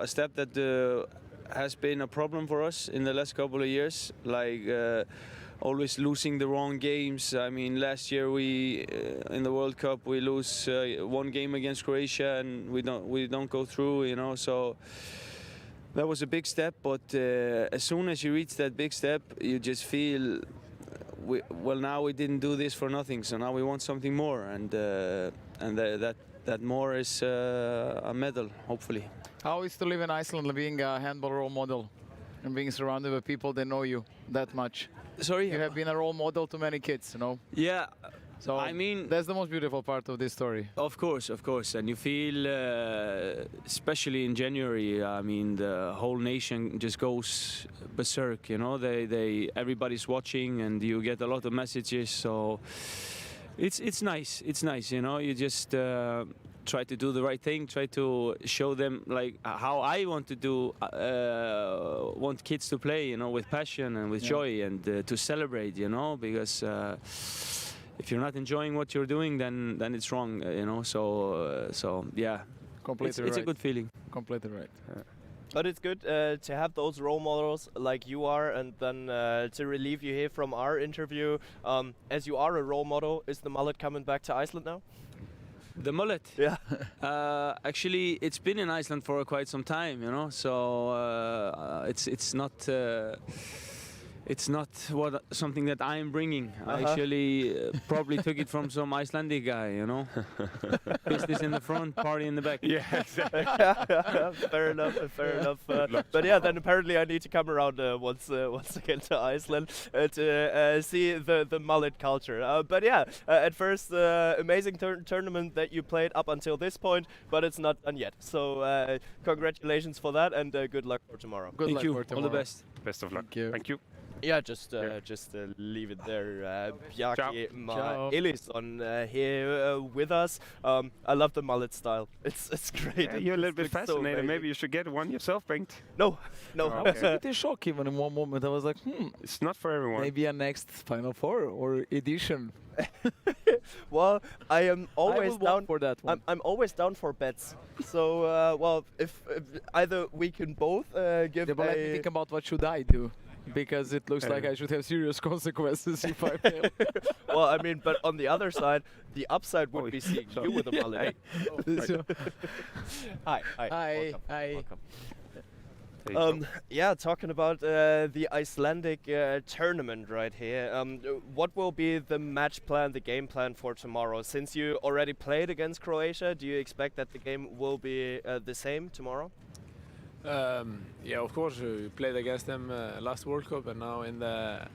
step that has been a problem for us in the last couple of years, like always losing the wrong games. I mean, last year we in the World Cup we lose 1 game against Croatia and we don't go through, you know. So that was a big step, but as soon as you reach that big step, you just feel, well, now we didn't do this for nothing, so now we want something more, and that more is a medal, hopefully. How is to live in Iceland, being a handball role model and being surrounded by people that know you that much? Sorry? You have been a role model to many kids, you know? Yeah. So I mean, that's the most beautiful part of this story. Of course, and you feel, especially in January, I mean, the whole nation just goes berserk, you know. Everybody's watching, and you get a lot of messages. So it's nice, you know. You just try to do the right thing, try to show them like how I want to do, want kids to play, you know, with passion and with joy, and to celebrate, you know, because if you're not enjoying what you're doing, then it's wrong, you know. So yeah, completely it's a good feeling. Completely right. But it's good to have those role models like you are, and then to relieve you here from our interview. As you are a role model, is the mullet coming back to Iceland now? The mullet? Yeah. Actually, it's been in Iceland for quite some time, you know. So it's not something that I'm bringing. I actually probably took it from some Icelandic guy, you know. Business in the front, party in the back. Yeah, exactly. Fair enough. But yeah, then apparently I need to come around once again to Iceland to see the mullet culture. But yeah, at first, amazing tournament that you played up until this point, but it's not done yet. So congratulations for that, and good luck for tomorrow. Thank you. All the best. Best of luck. Thank you. Yeah, just leave it there. Bjarki Elisson here with us. I love the mullet style. It's great. Yeah, you're a little bit fascinated. So maybe you should get one yourself, Bengt. No. Oh, okay. I was a bit shocked even in one moment. I was like, it's not for everyone. Maybe a next Final Four or edition. Well, I am always down for that one. I'm always down for bets. So, well, if either we can both give. Yeah, but let me think about what should I do. Because it looks like I should have serious consequences if I fail. Well, I mean, but on the other side, the upside would be seeing you with a mullet. Hi. Welcome. Yeah, talking about the Icelandic tournament right here. What will be the match plan, the game plan for tomorrow? Since you already played against Croatia, do you expect that the game will be the same tomorrow? Yeah, of course. We played against them last World Cup, and now in the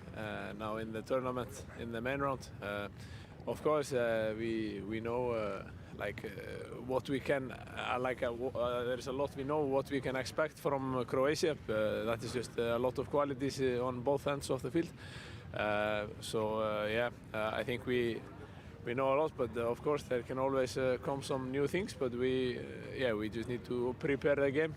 tournament in the main round. Of course, we know what we can. There's a lot we know what we can expect from Croatia. That is just a lot of qualities on both ends of the field. I think we know a lot, but of course there can always come some new things. But we just need to prepare the game.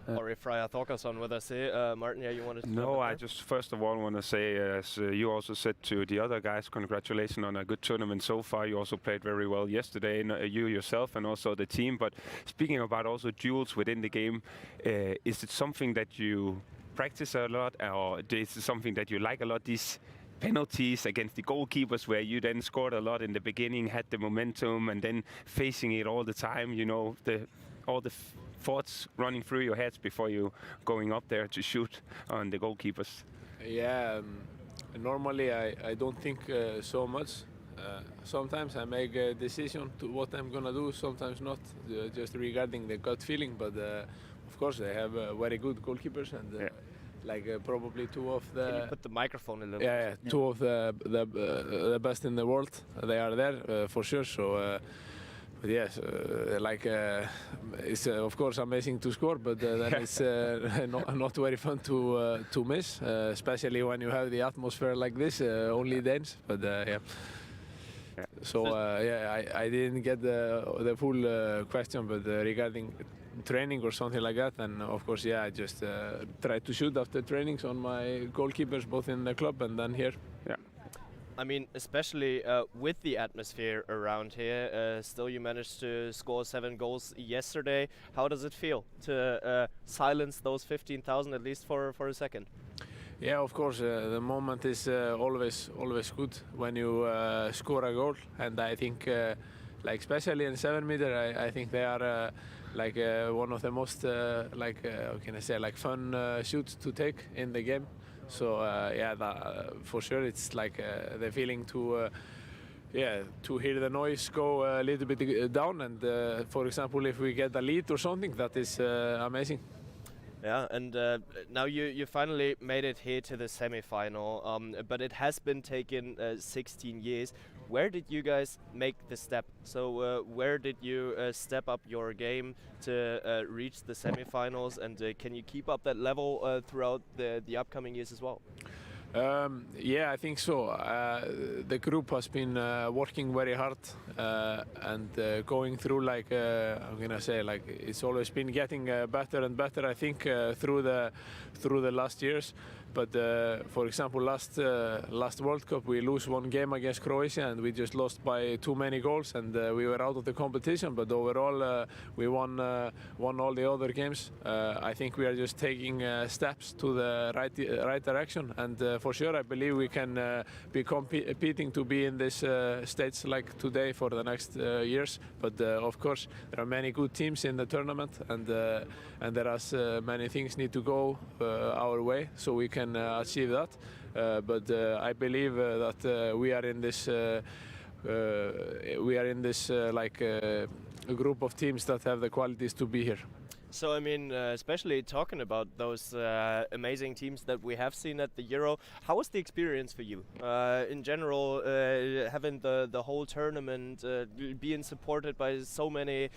Orri Freyr Thorkarsson with us here. Martin, you wanted to No, I just first of all want to say, as you also said to the other guys, congratulations on a good tournament so far. You also played very well yesterday, you yourself and also the team. But speaking about also duels within the game, is it something that you practice a lot, or is it something that you like a lot, these penalties against the goalkeepers where you then scored a lot in the beginning, had the momentum, and then facing it all the time, all the thoughts running through your heads before you going up there to shoot on the goalkeepers? Yeah, normally I don't think so much. Sometimes I make a decision to what I'm gonna do, sometimes not, just regarding the gut feeling. But of course they have very good goalkeepers, and probably two of the. Can you put the microphone a little? Yeah, two of the best in the world. They are there for sure. So. But yes, it's of course amazing to score, but then it's not very fun to miss, especially when you have the atmosphere like this, only Danes. But yeah. So I didn't get the full question, but regarding training or something like that, and of course, I just try to shoot after trainings on my goalkeepers, both in the club and then here. Yeah. I mean, especially with the atmosphere around here, still you managed to score 7 goals yesterday. How does it feel to silence those 15,000 at least for a second? Yeah, of course, the moment is always good when you score a goal, and I think, especially in 7 meter, I think they are one of the most how can I say, fun shoots to take in the game. So for sure, it's the feeling to hear the noise go a little bit down, and for example, if we get a lead or something, that is amazing. Yeah, and now you finally made it here to the semi-final, but it has been taken 16 years. Where did you guys make the step? So where did you step up your game to reach the semi-finals, and can you keep up that level throughout the upcoming years as well? I think so. The group has been working very hard and going through how can I say, it's always been getting better and better, I think, through the last years. But for example, last World Cup we lose one game against Croatia, and we just lost by too many goals, and we were out of the competition. But overall, we won all the other games. I think we are just taking steps to the right direction, and for sure, I believe we can be competing to be in this stage like today for the next years. But of course, there are many good teams in the tournament, and there are many things need to go our way so we can achieve that. But I believe that we are in this a group of teams that have the qualities to be here. So I mean, especially talking about those amazing teams that we have seen at the Euro, how was the experience for you? In general, having the whole tournament, being supported by so many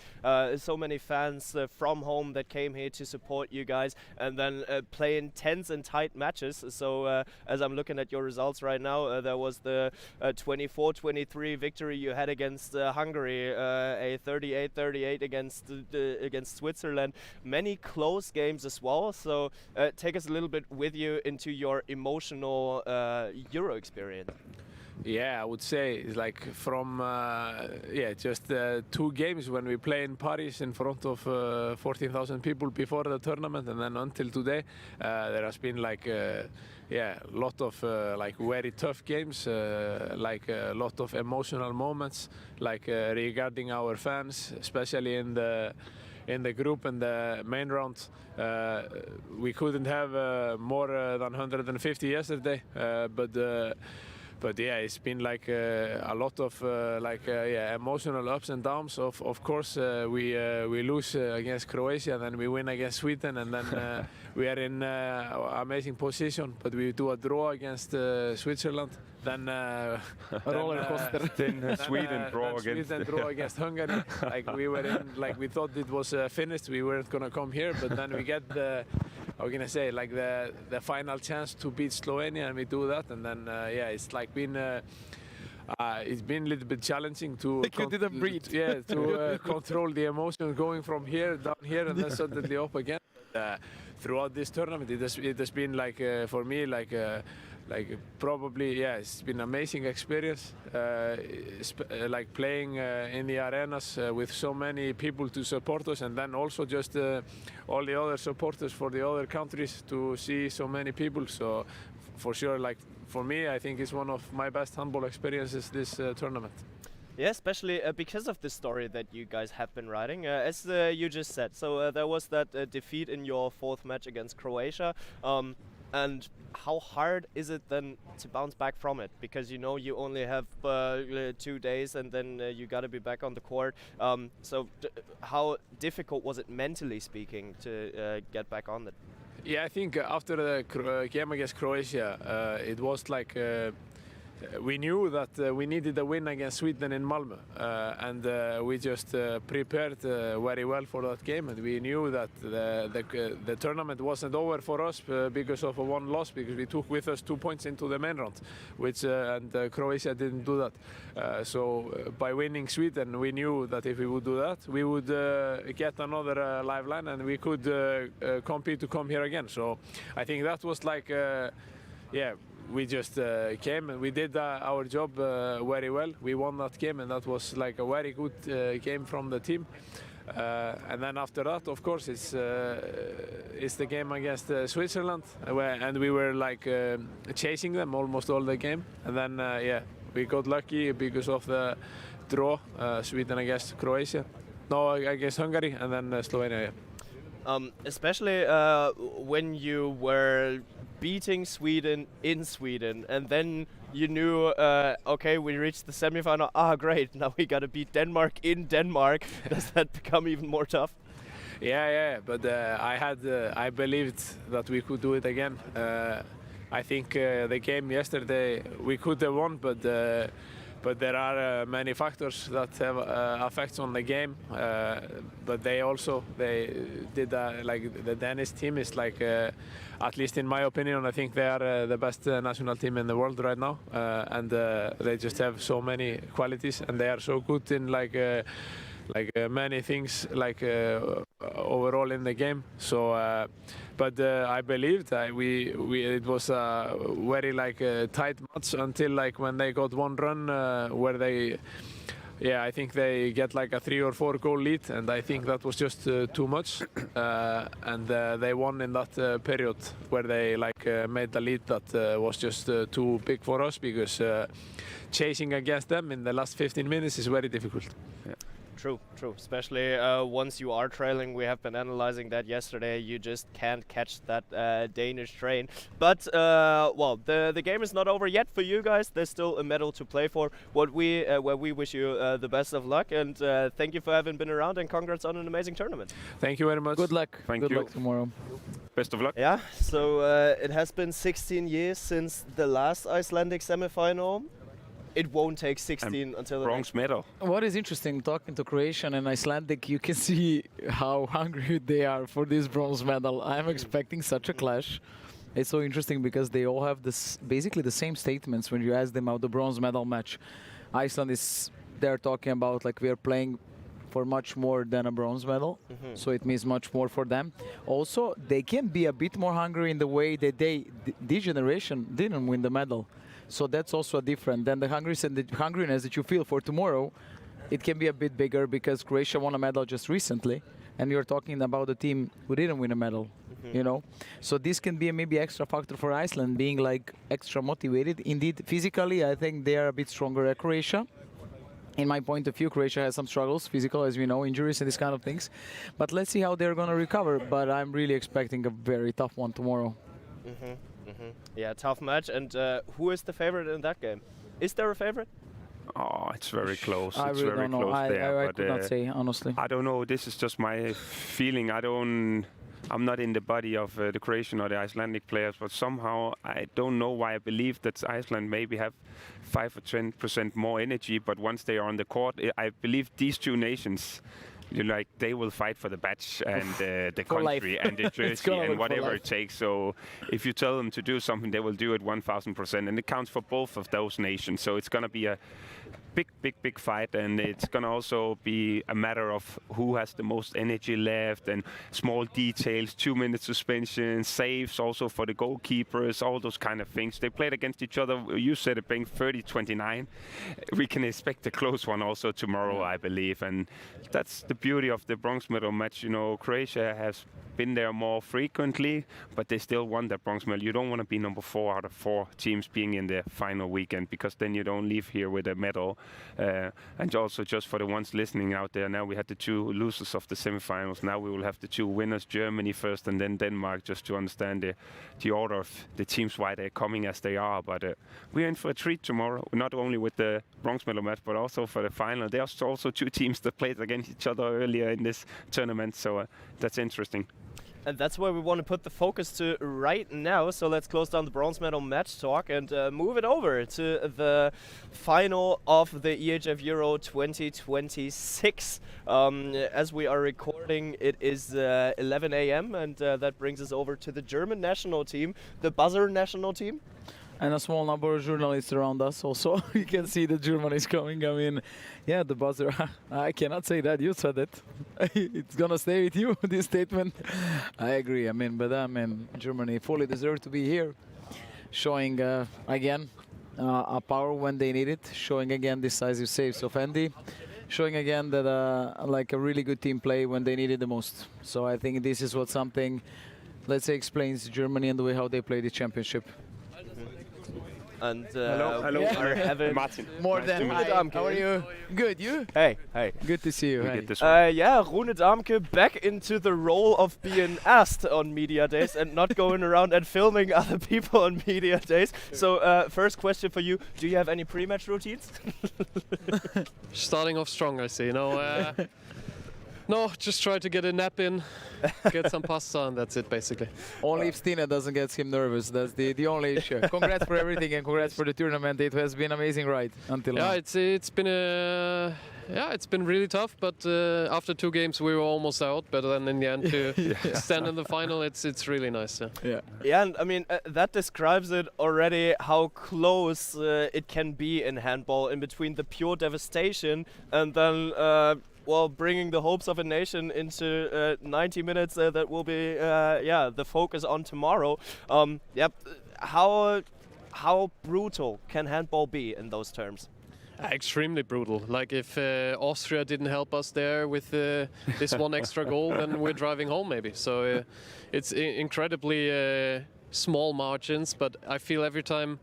fans from home that came here to support you guys, and then playing tense and tight matches. So as I'm looking at your results right now, there was the 24-23 victory you had against Hungary, a 38-38 against Switzerland. Many close games as well, so take us a little bit with you into your emotional Euro experience. Yeah, I would say it's from just 2 games when we play in Paris in front of 14,000 people before the tournament, and then until today there has been a lot of very tough games, a lot of emotional moments, regarding our fans, especially in the group and the main round. We couldn't have more than 150 yesterday, but yeah, it's been a lot of emotional ups and downs. Of course, we lose against Croatia, then we win against Sweden, and then we are in amazing position. But we do a draw against Switzerland, then roller coaster. Then Sweden draw against Hungary. We were in, we thought it was finished. We weren't gonna come here, but then we get the, how can I say, the final chance to beat Slovenia, and we do that, and then it's been it's been a little bit challenging to You didn't breathe. to control the emotions going from here down here and then suddenly up again. Throughout this tournament, it has been like for me like probably it's been an amazing experience. Like playing in the arenas with so many people to support us, and then also just all the other supporters for the other countries to see so many people. So for sure, like for me, I think it's one of my best handball experiences this tournament. Yeah, especially because of the story that you guys have been writing, as you just said. So there was that defeat in your 4th match against Croatia. And how hard is it then to bounce back from it? Because you know you only have 2 days and then you got to be back on the court. So how difficult was it mentally speaking to get back on it? Yeah, I think after the game against Croatia, it was like we knew that we needed a win against Sweden in Malmö, and we just prepared very well for that game, and we knew that the tournament wasn't over for us because of a one loss, because we took with us 2 points into the main round, which and Croatia didn't do that. So by winning Sweden, we knew that if we would do that, we would get another lifeline, and we could compete to come here again. So I think that was like we just came and we did our job very well. We won that game, and that was like a very good game from the team. And then after that, of course, it's the game against Switzerland, and we were like chasing them almost all the game. And then we got lucky because of the draw, Sweden against Croatia, no, against Hungary, and then Slovenia. Especially when you were beating Sweden in Sweden, and then you knew, okay, we reached the semifinal. Great, now we got to beat Denmark in Denmark. Does that become even more tough? Yeah, but I believed that we could do it again. I think the game yesterday we could have won, but there are many factors that have effects on the game. But they did like the Danish team is like, at least in my opinion, I think they are the best national team in the world right now, and they just have so many qualities, and they are so good in many things, overall in the game. So, but I believed it was a very tight match until when they got one run where they. Yeah, I think they get like a 3 or 4 goal lead, and I think that was just too much. And they won in that period where they made the lead that was just too big for us, because chasing against them in the last 15 minutes is very difficult. Yeah. True. Especially once you are trailing, we have been analyzing that yesterday. You just can't catch that Danish train. But the game is not over yet for you guys. There's still a medal to play for. Where we wish you the best of luck, and thank you for having been around, and congrats on an amazing tournament. Thank you very much. Good luck. Thank you. Good luck tomorrow. Best of luck. Yeah. So it has been 16 years since the last Icelandic semifinal. It won't take 16 until the bronze medal. What is interesting, talking to Croatian and Icelandic, you can see how hungry they are for this bronze medal. I'm expecting such a clash. It's so interesting because they all have basically the same statements when you ask them about the bronze medal match. Iceland they're talking about we are playing for much more than a bronze medal, so it means much more for them. Also, they can be a bit more hungry in the way that this generation didn't win the medal. So that's also different. Then the hungriness that you feel for tomorrow, it can be a bit bigger because Croatia won a medal just recently, and you're talking about the team who didn't win a medal, you know. So this can be a maybe extra factor for Iceland, being extra motivated. Indeed, physically, I think they are a bit stronger at Croatia. In my point of view, Croatia has some struggles, physical, as we know, injuries and these kind of things. But let's see how they're going to recover. But I'm really expecting a very tough one tomorrow. Yeah, tough match. And who is the favorite in that game? Is there a favorite? Oh, it's very close. I really don't know. I could not say, honestly. I don't know. This is just my feeling. I'm not in the body of the Croatian or the Icelandic players, but somehow I don't know why I believe that Iceland maybe have 5 or 10% more energy. But once they are on the court, I believe these two nations they will fight for the badge and the For life. country and the jersey gonna and look for whatever life. it takes. So if you tell them to do something, they will do it 1,000%, and it counts for both of those nations. So it's gonna be a big fight, and it's gonna also be a matter of who has the most energy left and small details, 2-minute suspension, saves also for the goalkeepers, all those kind of things. They played against each other. You said it being 30-29. We can expect a close one also tomorrow, I believe, and that's the beauty of the bronze medal match. Croatia has been there more frequently, but they still won that bronze medal. You don't want to be number 4 out of 4 teams being in the final weekend, because then you don't leave here with a medal. And also, just for the ones listening out there, now we had the 2 losers of the semifinals. Now we will have the 2 winners, Germany first and then Denmark, just to understand the order of the teams, why they're coming as they are. But we're in for a treat tomorrow, not only with the bronze medal match, but also for the final. There's also 2 teams that played against each other earlier in this tournament, so that's interesting. And that's where we want to put the focus to right now. So let's close down the bronze medal match talk and move it over to the final of the EHF Euro 2026. As we are recording, it is 11 a.m. and that brings us over to the German national team, the buzzer national team. And a small number of journalists around us also. You can see that Germany is coming. I mean, yeah, the buzzer. I cannot say that. You said it. It's going to stay with you, this statement. I agree. Germany fully deserved to be here. Showing, again, a power when they need it. Showing, again, decisive saves of Andy. Showing, again, that like a really good team play when they need it the most. So I think this is what something, let's say, explains Germany and the way how they play the championship. And hello, we are having Martin. More Nice than to meet hi. Damke. How are you? Good, you? Hey. Good to see you. We Hey. get this one. Yeah, Rune Damke back into the role of being asked on media days and not going around and filming other people on media days. So first question for you, do you have any pre-match routines? Starting off strong, I see. No, just try to get a nap in, get some pasta, and that's it, basically. Only if Stina doesn't get him nervous. That's the only issue. Congrats for everything and congrats for the tournament. It has been amazing ride until now. It's been really tough, but after 2 games we were almost out. But then in the end to stand in the final, it's really nice. Yeah, and I mean that describes it already, how close it can be in handball, in between the pure devastation and then bringing the hopes of a nation into 90 minutes that will be the focus on tomorrow. How brutal can handball be in those terms? Extremely brutal. Like if Austria didn't help us there with this one extra goal, then we're driving home maybe. So it's incredibly small margins, but I feel every time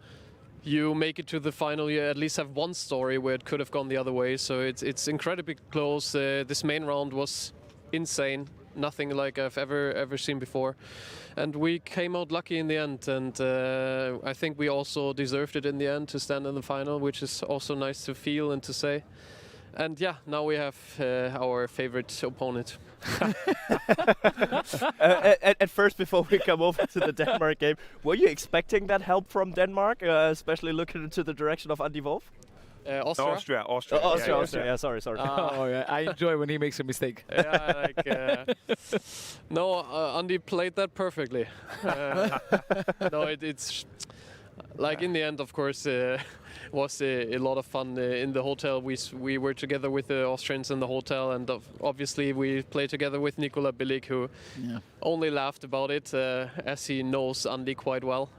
you make it to the final, you at least have one story where it could have gone the other way. So it's incredibly close. This main round was insane. Nothing like I've ever seen before. And we came out lucky in the end. And I think we also deserved it in the end to stand in the final, which is also nice to feel and to say. And yeah, now we have our favorite opponent. At first, before we come over to the Denmark game, were you expecting that help from Denmark, especially looking into the direction of Andy Wolf? Austria. Austria. Yeah, sorry. I enjoy when he makes a mistake. Andy played that perfectly. It's like in the end, of course, was a lot of fun in the hotel. We were together with the Austrians in the hotel, and obviously we played together with Nikola Bilic, who only laughed about it, as he knows Andy quite well.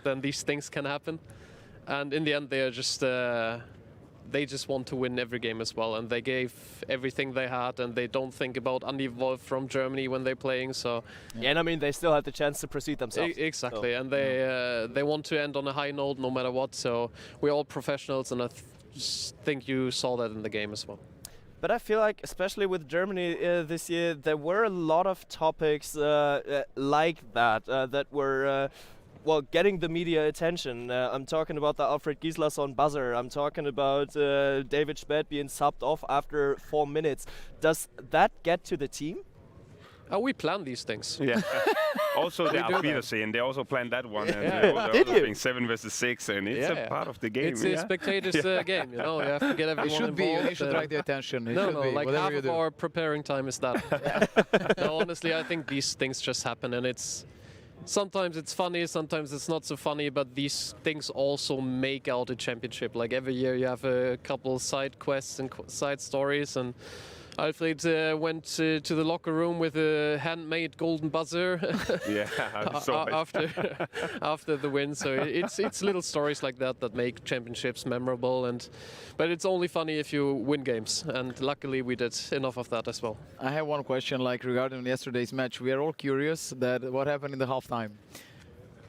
Then these things can happen, and in the end they are just they just want to win every game as well, and they gave everything they had, and they don't think about Andy Wolf from Germany when they're playing. So and I mean they still had the chance to proceed themselves. Exactly, and they want to end on a high note no matter what. So we're all professionals, and I think you saw that in the game as well. But I feel like, especially with Germany this year, there were a lot of topics like that that were getting the media attention. I'm talking about the Alfred Gislason buzzer. I'm talking about David Speth being subbed off after 4 minutes. Does that get to the team? We plan these things. Yeah. Also, the Alfredo they also planned that one. And Did you? thing, 7 versus 6, and it's a part of the game. It's a spectators game, you know. You have to get everyone It should be. involved. You should drag the attention. It No, should be. like Whatever half you of do. our preparing time is that. No, honestly, I think these things just happen, and it's sometimes it's funny, sometimes it's not so funny, but these things also make out a championship. Like every year, you have a couple side quests and side stories, and Alfred went to the locker room with a handmade golden buzzer after the win. So it's little stories like that that make championships memorable. But it's only funny if you win games, and luckily we did enough of that as well. I have one question, like regarding yesterday's match. We are all curious that what happened in the halftime.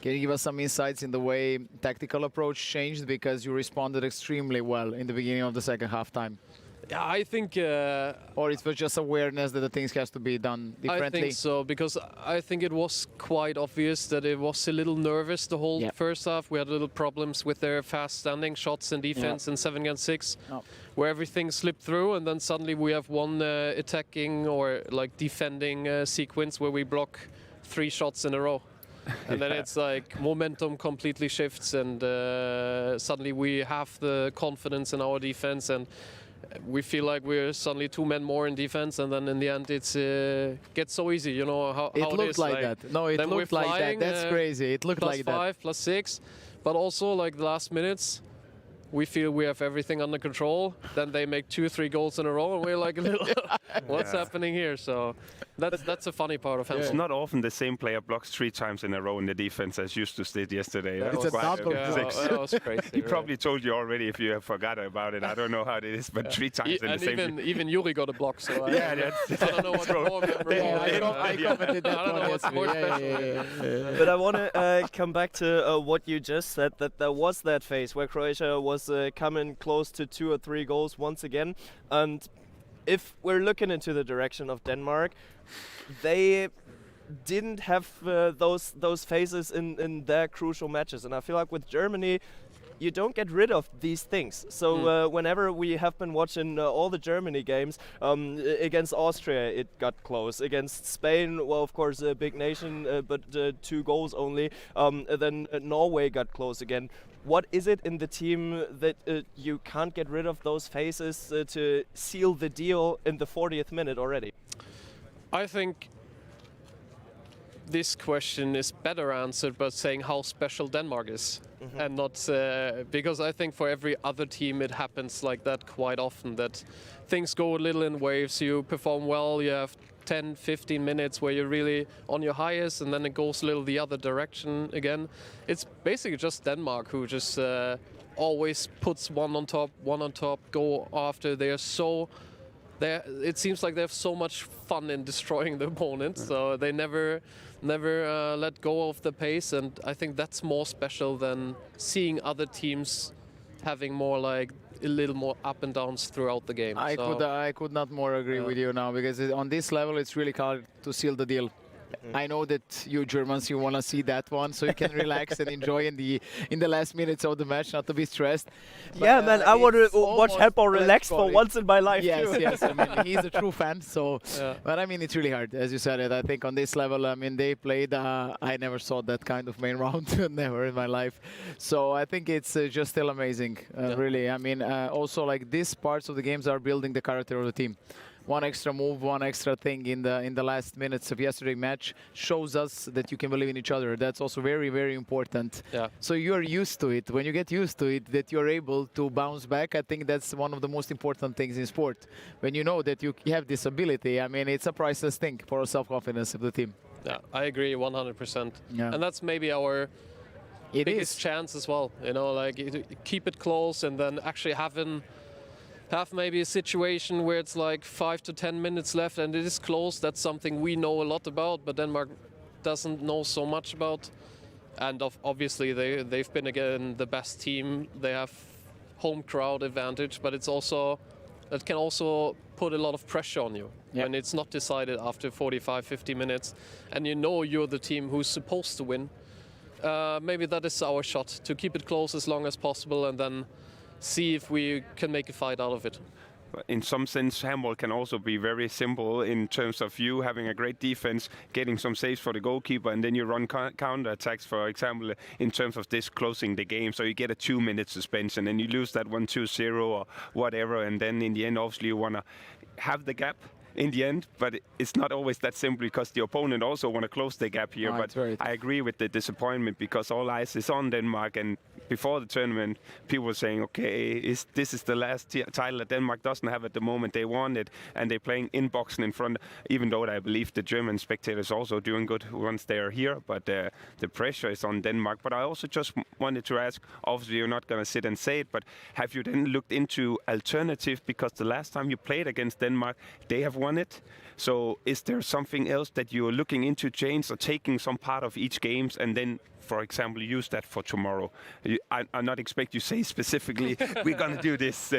Can you give us some insights in the way tactical approach changed, because you responded extremely well in the beginning of the second halftime? Yeah, I think... or it was just awareness that the things has to be done differently? I think so, because I think it was quite obvious that it was a little nervous the whole first half. We had little problems with their fast standing shots and defense in 7 against 6, where everything slipped through, and then suddenly we have one attacking or like defending sequence where we block 3 shots in a row. And then it's like momentum completely shifts, and suddenly we have the confidence in our defense, and we feel like we're suddenly 2 men more in defense, and then in the end it's gets so easy, you know how it it looked is. like that. No, it looked like that. That's crazy. It looked like that. +5, +6, but also like the last minutes, we feel we have everything under control. Then they make 2-3 goals in a row, and we're like a little, what's happening here? So that's a funny part of handball. It's not often the same player blocks 3 times in a row in the defense as Justus did yesterday. That was that was crazy. He probably told you already if you have forgot about it. I don't know how it is, but 3 times in the same. And even Yuri got a block. So I don't know what the more I commented that. I don't know what's more special. But I want to come back to what you just said, that there was that phase where Croatia was coming close to 2 or 3 goals once again. And if we're looking into the direction of Denmark, they didn't have those phases in their crucial matches. And I feel like with Germany, you don't get rid of these things. So whenever we have been watching all the Germany games, against Austria it got close. Against Spain, well, of course, a big nation, but 2 goals only. Then Norway got close again. What is it in the team that you can't get rid of those phases to seal the deal in the 40th minute already? I think this question is better answered by saying how special Denmark is, and not because I think for every other team it happens like that quite often, that things go a little in waves. You perform well, you have 10-15 minutes where you're really on your highest, and then it goes a little the other direction again. It's basically just Denmark who just always puts one on top, go after. It seems like they have so much fun in destroying the opponent, so they never let go of the pace, and I think that's more special than seeing other teams having more like a little more up and downs throughout the game. I could not more agree with you now, because on this level it's really hard to seal the deal. I know that you Germans, you want to see that one, so you can relax and enjoy in the last minutes of the match, not to be stressed. But, yeah, man, I want to watch handball relaxed for once in my life. Yes, too. yes. I mean, he's a true fan, so. Yeah. But I mean, it's really hard, as you said it. I think on this level, I mean, they played. I never saw that kind of main round, never in my life. So I think it's just still amazing, really. I mean, also like these parts of the games are building the character of the team. One extra move, one extra thing in the last minutes of yesterday's match shows us that you can believe in each other. That's also very, very important. Yeah. So you're used to it. When you get used to it, that you're able to bounce back, I think that's one of the most important things in sport. When you know that you have this ability, I mean, it's a priceless thing for self-confidence of the team. Yeah, I agree 100%. Yeah. And that's maybe our biggest chance as well. You know, like keep it close, and then actually have maybe a situation where it's like 5 to 10 minutes left and it is close. That's something we know a lot about, but Denmark doesn't know so much about. And obviously they've been again the best team. They have home crowd advantage, but it can also put a lot of pressure on you when it's not decided after 45, 50 minutes, and you know you're the team who's supposed to win. Maybe that is our shot, to keep it close as long as possible, and then see if we can make a fight out of it. in some sense, handball can also be very simple in terms of you having a great defense, getting some saves for the goalkeeper, and then you run counter attacks, for example, in terms of this closing the game. So you get a 2-minute suspension and you lose that 1-2-0 or whatever, and then in the end, obviously, you want to have the gap in the end, but it's not always that simple because the opponent also want to close the gap here. But I agree with the disappointment because all eyes is on Denmark, and before the tournament, people were saying, okay, this is the last title that Denmark doesn't have at the moment. They won it, and they're playing in boxing in front, even though I believe the German spectators also doing good once they are here, but the pressure is on Denmark. But I also just wanted to ask, obviously you're not going to sit and say it, but have you then looked into alternative, because the last time you played against Denmark, they have won it. So is there something else that you're looking into change or taking some part of each games and then, for example, use that for tomorrow? I not expect you say specifically, we're going to do this.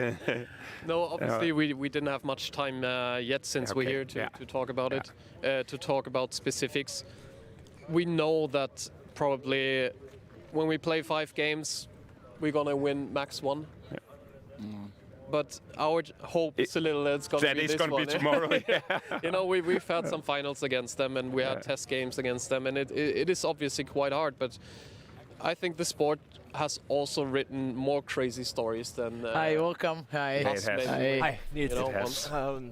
No, obviously we didn't have much time yet since we're here to talk about it, to talk about specifics. We know that probably when we play 5 games, we're going to win max 1. Yeah. But our hope is a little it's going to be this one. That is going to be tomorrow. You know, we've had some finals against them, and we had test games against them, and it is obviously quite hard. But I think the sport has also written more crazy stories than. Hi, welcome. Hi. Hi, Niels. It has.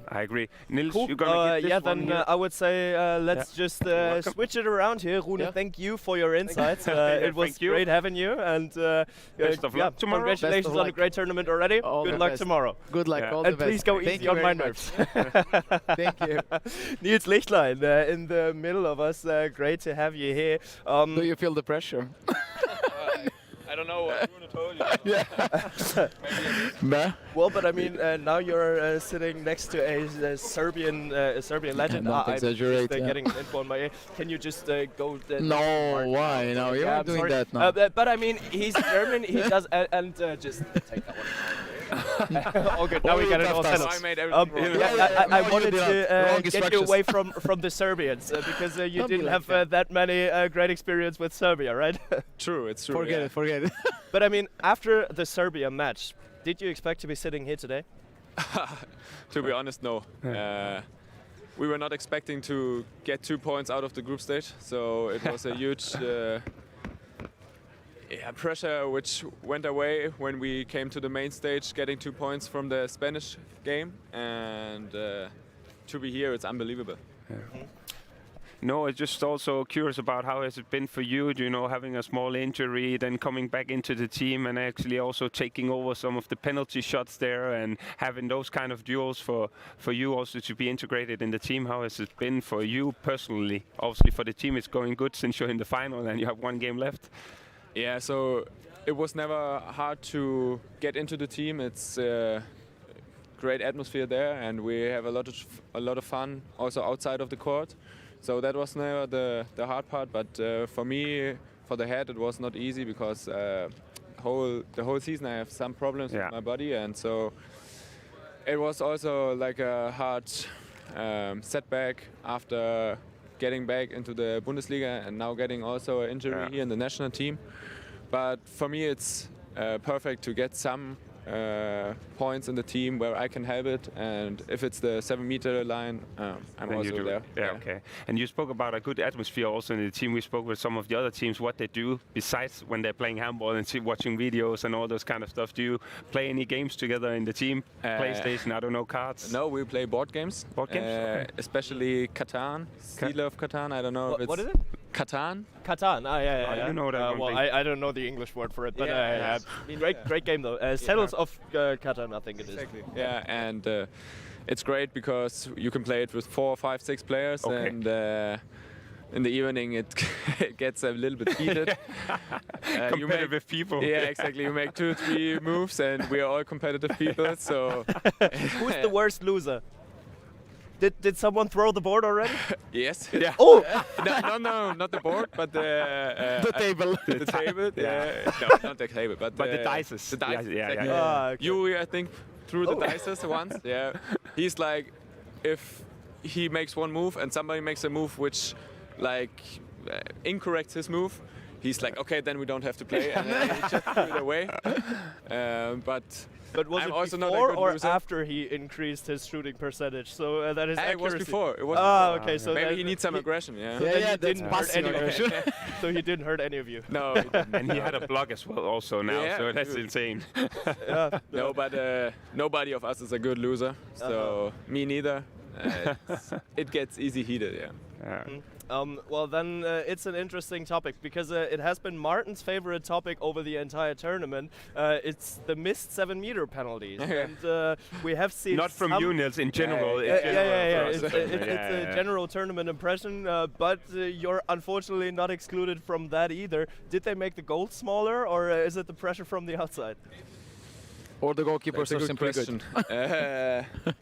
I agree. Niels, cool. you're gonna get this one then I would say let's just switch it around here. Rune, thank you for your insights. It was great having you, and best of luck tomorrow. Congratulations on a great tournament already. Good luck tomorrow. Good luck. All the and best. Please go easy on my nerves. Thank you. Niels Lichtlein in the middle of us. Great to have you here. Do you feel the pressure? I don't know what Rune told you. Yeah. Well, but I mean, now you're sitting next to a Serbian legend. Don't exaggerate. Getting info on my ear. Can you just go? No, why? No, you're not doing that now. But I mean, he's German. He does, and just take that one. All good. Now we got it all settled. I made everything wrong. I wanted to get you away from the Serbians because you didn't have that many great experience with Serbia, right? True, it's true. Forget it. But I mean, after the Serbia match, did you expect to be sitting here today? To be honest, no. We were not expecting to get 2 points out of the group stage, so it was a huge pressure which went away when we came to the main stage, getting 2 points from the Spanish game, and to be here, it's unbelievable. Yeah. No, I'm just also curious about how has it been for you, you know, having a small injury, then coming back into the team and actually also taking over some of the penalty shots there and having those kind of duels for you also to be integrated in the team. How has it been for you personally? Obviously for the team it's going good since you're in the final and you have 1 game left. Yeah, so it was never hard to get into the team. It's a great atmosphere there, and we have a lot of fun also outside of the court. So that was never the hard part. But for me, for the head, it was not easy because the whole season I have some problems with my body, and so it was also like a hard setback after getting back into the Bundesliga and now getting also an injury here in the national team. But for me it's perfect to get some points in the team where I can help it, and if it's the 7-meter line, I'm also there. Yeah, okay. And you spoke about a good atmosphere also in the team. We spoke with some of the other teams, what they do besides when they're playing handball and watching videos and all those kind of stuff. Do you play any games together in the team? PlayStation, I don't know, cards? No, we play board games. Board games? Okay. Especially Catan, Seal of Catan, I don't know if it's... What is it? Catan? Catan, yeah. You know that well, I don't know the English word for it, but great game though. Settles of Catan, I think it is. Exactly. Yeah, and it's great because you can play it with 4, 5, 6 players, and in the evening it gets a little bit heated. Competitive people. Yeah, exactly. You make 2, 3 moves, and we are all competitive people. So who's the worst loser? Did someone throw the board already? Yes. Yeah. Oh! No, not the board, but the table. The table. No, not the table, but the dices. The dice. Yeah. Okay. You, I think, threw the dices once. Yeah. He's like, if he makes one move and somebody makes a move which, like, incorrects his move, he's like, okay, then we don't have to play, and then he just threw it away. But was I'm it also not a before good or loser. after he increased his shooting percentage? So that is It was accuracy. before. It was before. Okay. So maybe then he needs some aggression. Yeah. So then he that's didn't hurt passive anyone. aggression. So he didn't hurt any of you. No. He didn't. And he had a block as well also now, Yeah, so that's good. insane. No, but nobody of us is a good loser. So me neither. It gets easy heated. Yeah. Well, then it's an interesting topic because it has been Martin's favorite topic over the entire tournament. It's the missed 7-meter penalties, and we have seen Not from some you, Nils, in general. Yeah. for us. It's a general tournament impression, but you're unfortunately not excluded from that either. Did they make the goal smaller, or is it the pressure from the outside? Or the goalkeepers That's a are good simply question. good.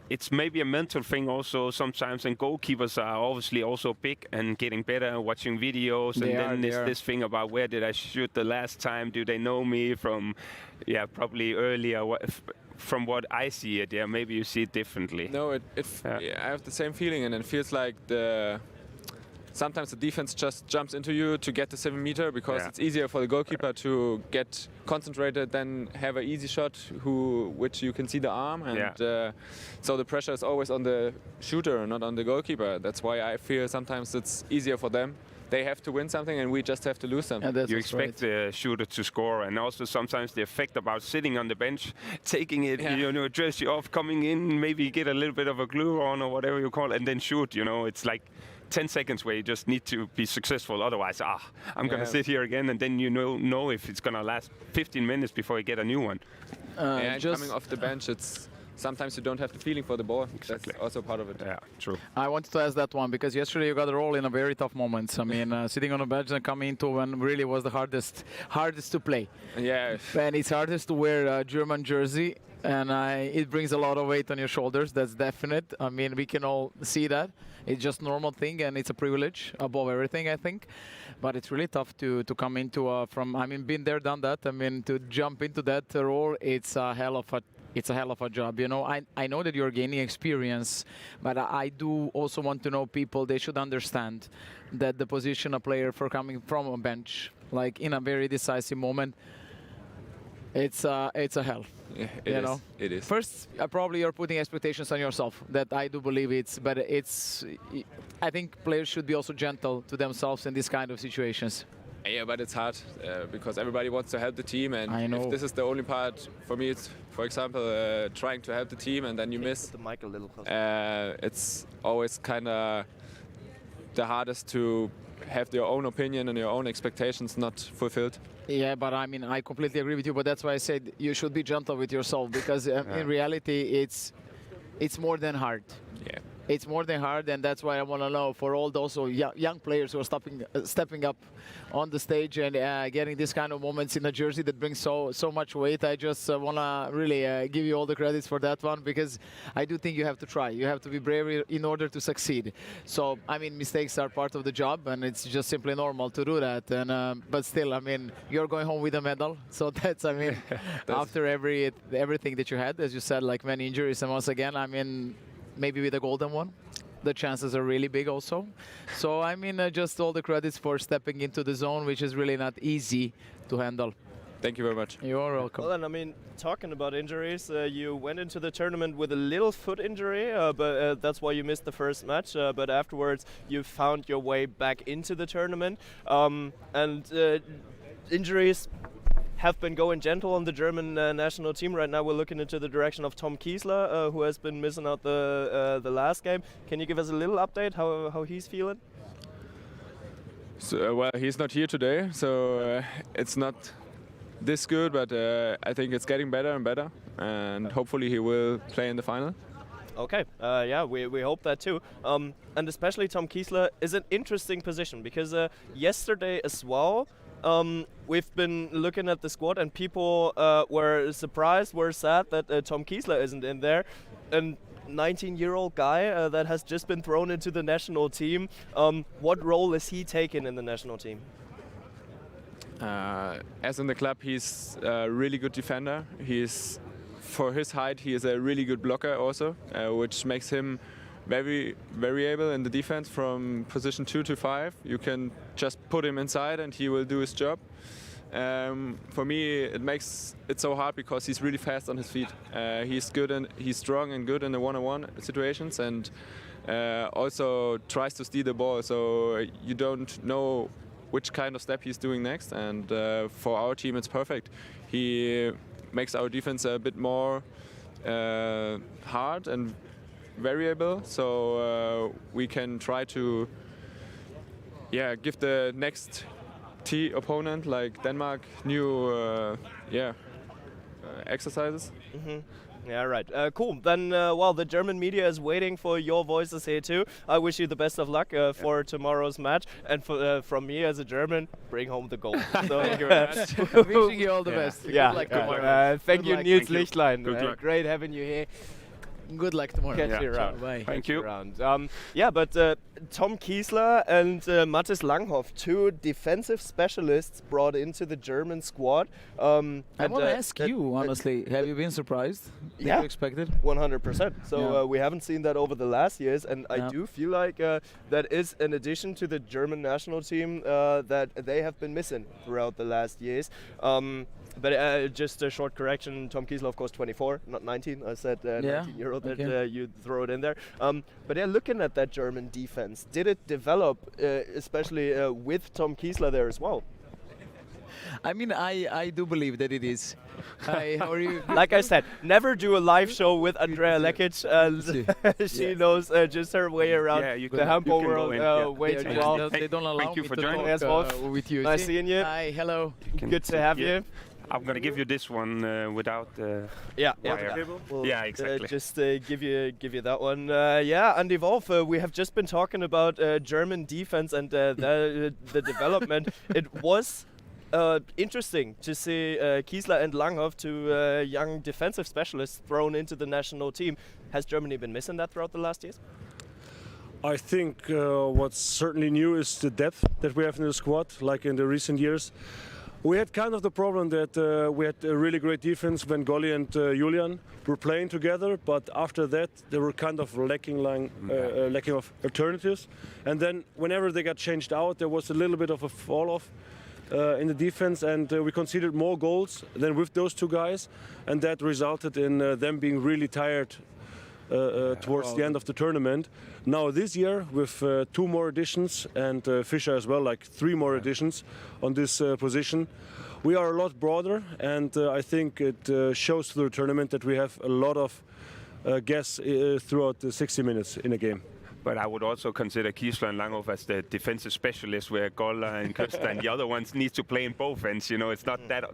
It's maybe a mental thing also sometimes, and goalkeepers are obviously also big and getting better, watching videos, and then there's this thing about where did I shoot the last time? Do they know me from, probably earlier? From what I see it, maybe you see it differently. No, I have the same feeling, and it feels like sometimes the defense just jumps into you to get the 7-meter because it's easier for the goalkeeper to get concentrated than have an easy shot which you can see the arm, and so the pressure is always on the shooter, not on the goalkeeper. That's why I feel sometimes it's easier for them. They have to win something and we just have to lose something. You expect the shooter to score, and also sometimes the effect about sitting on the bench, taking it, jersey off, coming in, maybe get a little bit of a glue on or whatever you call it, and then shoot. It's like 10 seconds where you just need to be successful. Otherwise, I'm going to sit here again, and then you know if it's going to last 15 minutes before you get a new one. And coming off the bench, sometimes you don't have the feeling for the ball. Exactly. That's also part of it. Yeah, true. I wanted to ask that one because yesterday you got a role in a very tough moment. I mean, sitting on the bench and coming into when really was the hardest to play. Yeah. And it's hardest to wear a German jersey, and it brings a lot of weight on your shoulders. That's definite. I mean, we can all see that. It's just normal thing, and it's a privilege above everything, I think. But it's really tough to come into been there, done that. I mean, to jump into that role, it's a hell of a job. I know that you're gaining experience, but I do also want to know people, they should understand that the position a player for coming from a bench, like in a very decisive moment, it's a hell. Yeah, it is. First, probably you're putting expectations on yourself. That I do believe I think players should be also gentle to themselves in these kind of situations. Yeah, but it's hard because everybody wants to help the team, and if this is the only part for me, it's, for example, trying to help the team and then you miss. The mic a little closer. It's always kind of the hardest to have your own opinion and your own expectations not fulfilled. Yeah, but I mean, I completely agree with you. But that's why I said you should be gentle with yourself because in reality, it's more than hard. Yeah. It's more than hard, and that's why I want to know for all those young players who are stepping up on the stage and getting this kind of moments in a jersey that brings so much weight. I just want to really give you all the credits for that one because I do think you have to try. You have to be brave in order to succeed. So, I mean, mistakes are part of the job, and it's just simply normal to do that. And but still, I mean, you're going home with a medal. So that's, I mean, after everything that you had, as you said, like many injuries, and once again, I mean, maybe with a golden one, the chances are really big also. So, I mean, just all the credits for stepping into the zone, which is really not easy to handle. Thank you very much. You're welcome. Well, and I mean, talking about injuries, you went into the tournament with a little foot injury, but that's why you missed the first match. But afterwards, you found your way back into the tournament. Injuries have been going gentle on the German national team. Right now we're looking into the direction of Tom Kiesler, who has been missing out the last game. Can you give us a little update how he's feeling? So, well, he's not here today, so it's not this good, but I think it's getting better and better, and hopefully he will play in the final. Okay, yeah, we hope that too. And especially Tom Kiesler is an interesting position because yesterday as well, we've been looking at the squad and people were surprised, were sad that Tom Kiesler isn't in there. A 19-year-old guy that has just been thrown into the national team. What role is he taking in the national team? As in the club, he's a really good defender. For his height, he is a really good blocker also, which makes him very variable in the defense from position 2 to 5. You can just put him inside and he will do his job. For me, it makes it so hard because he's really fast on his feet. He's good and he's strong and good in the one-on-one situations, and also tries to steal the ball. So you don't know which kind of step he's doing next. And for our team, it's perfect. He makes our defense a bit more hard and variable, so we can try to give the next opponent like Denmark new exercises. Yeah, right. Cool. Then, well, the German media is waiting for your voices here too. I wish you the best of luck for tomorrow's match. And from me as a German, bring home the gold. So, thank you very much. Wishing you all the best. Yeah. Good luck tomorrow. Thank you, Niels Lichtlein. Good luck. Great having you here. Good luck tomorrow. Catch you around. Bye. Thank you. But Tom Kiesler and Mathis Langhoff, two defensive specialists brought into the German squad. I want to ask you, honestly, have you been surprised? Did you expect it? 100%. So we haven't seen that over the last years, and I do feel like that is an addition to the German national team that they have been missing throughout the last years. But just a short correction, Tom Kiesler, of course, 24, not 19. I said 19-year-old that you throw it in there. But looking at that German defense, did it develop, especially with Tom Kiesler there as well? I mean, I do believe that it is. Hi, how are you? Like I said, never do a live show with Andrea Lekic. She knows just her way around the handball world way too well. They don't allow me to talk with you. Nice seeing you. Hi, hello. Good to have you. I'm gonna give you this one without wire. We'll exactly. Just give you that one. Andy Wolf, we have just been talking about German defense and the development. It was interesting to see Kiesler and Langhoff, two young defensive specialists, thrown into the national team. Has Germany been missing that throughout the last years? I think what's certainly new is the depth that we have in the squad, like in the recent years. We had kind of the problem that we had a really great defense when Golly and Julian were playing together, but after that they were kind of lacking of alternatives. And then whenever they got changed out, there was a little bit of a fall off in the defense, and we conceded more goals than with those two guys, and that resulted in them being really tired towards the end of the tournament. Now this year, with two more additions and Fischer as well, like three more additions on this position, we are a lot broader, and I think it shows through the tournament that we have a lot of gas throughout the 60 minutes in a game. But I would also consider Kiesler and Langhoff as the defensive specialists, where Golla and Köster and the other ones need to play in both ends. You know, it's not that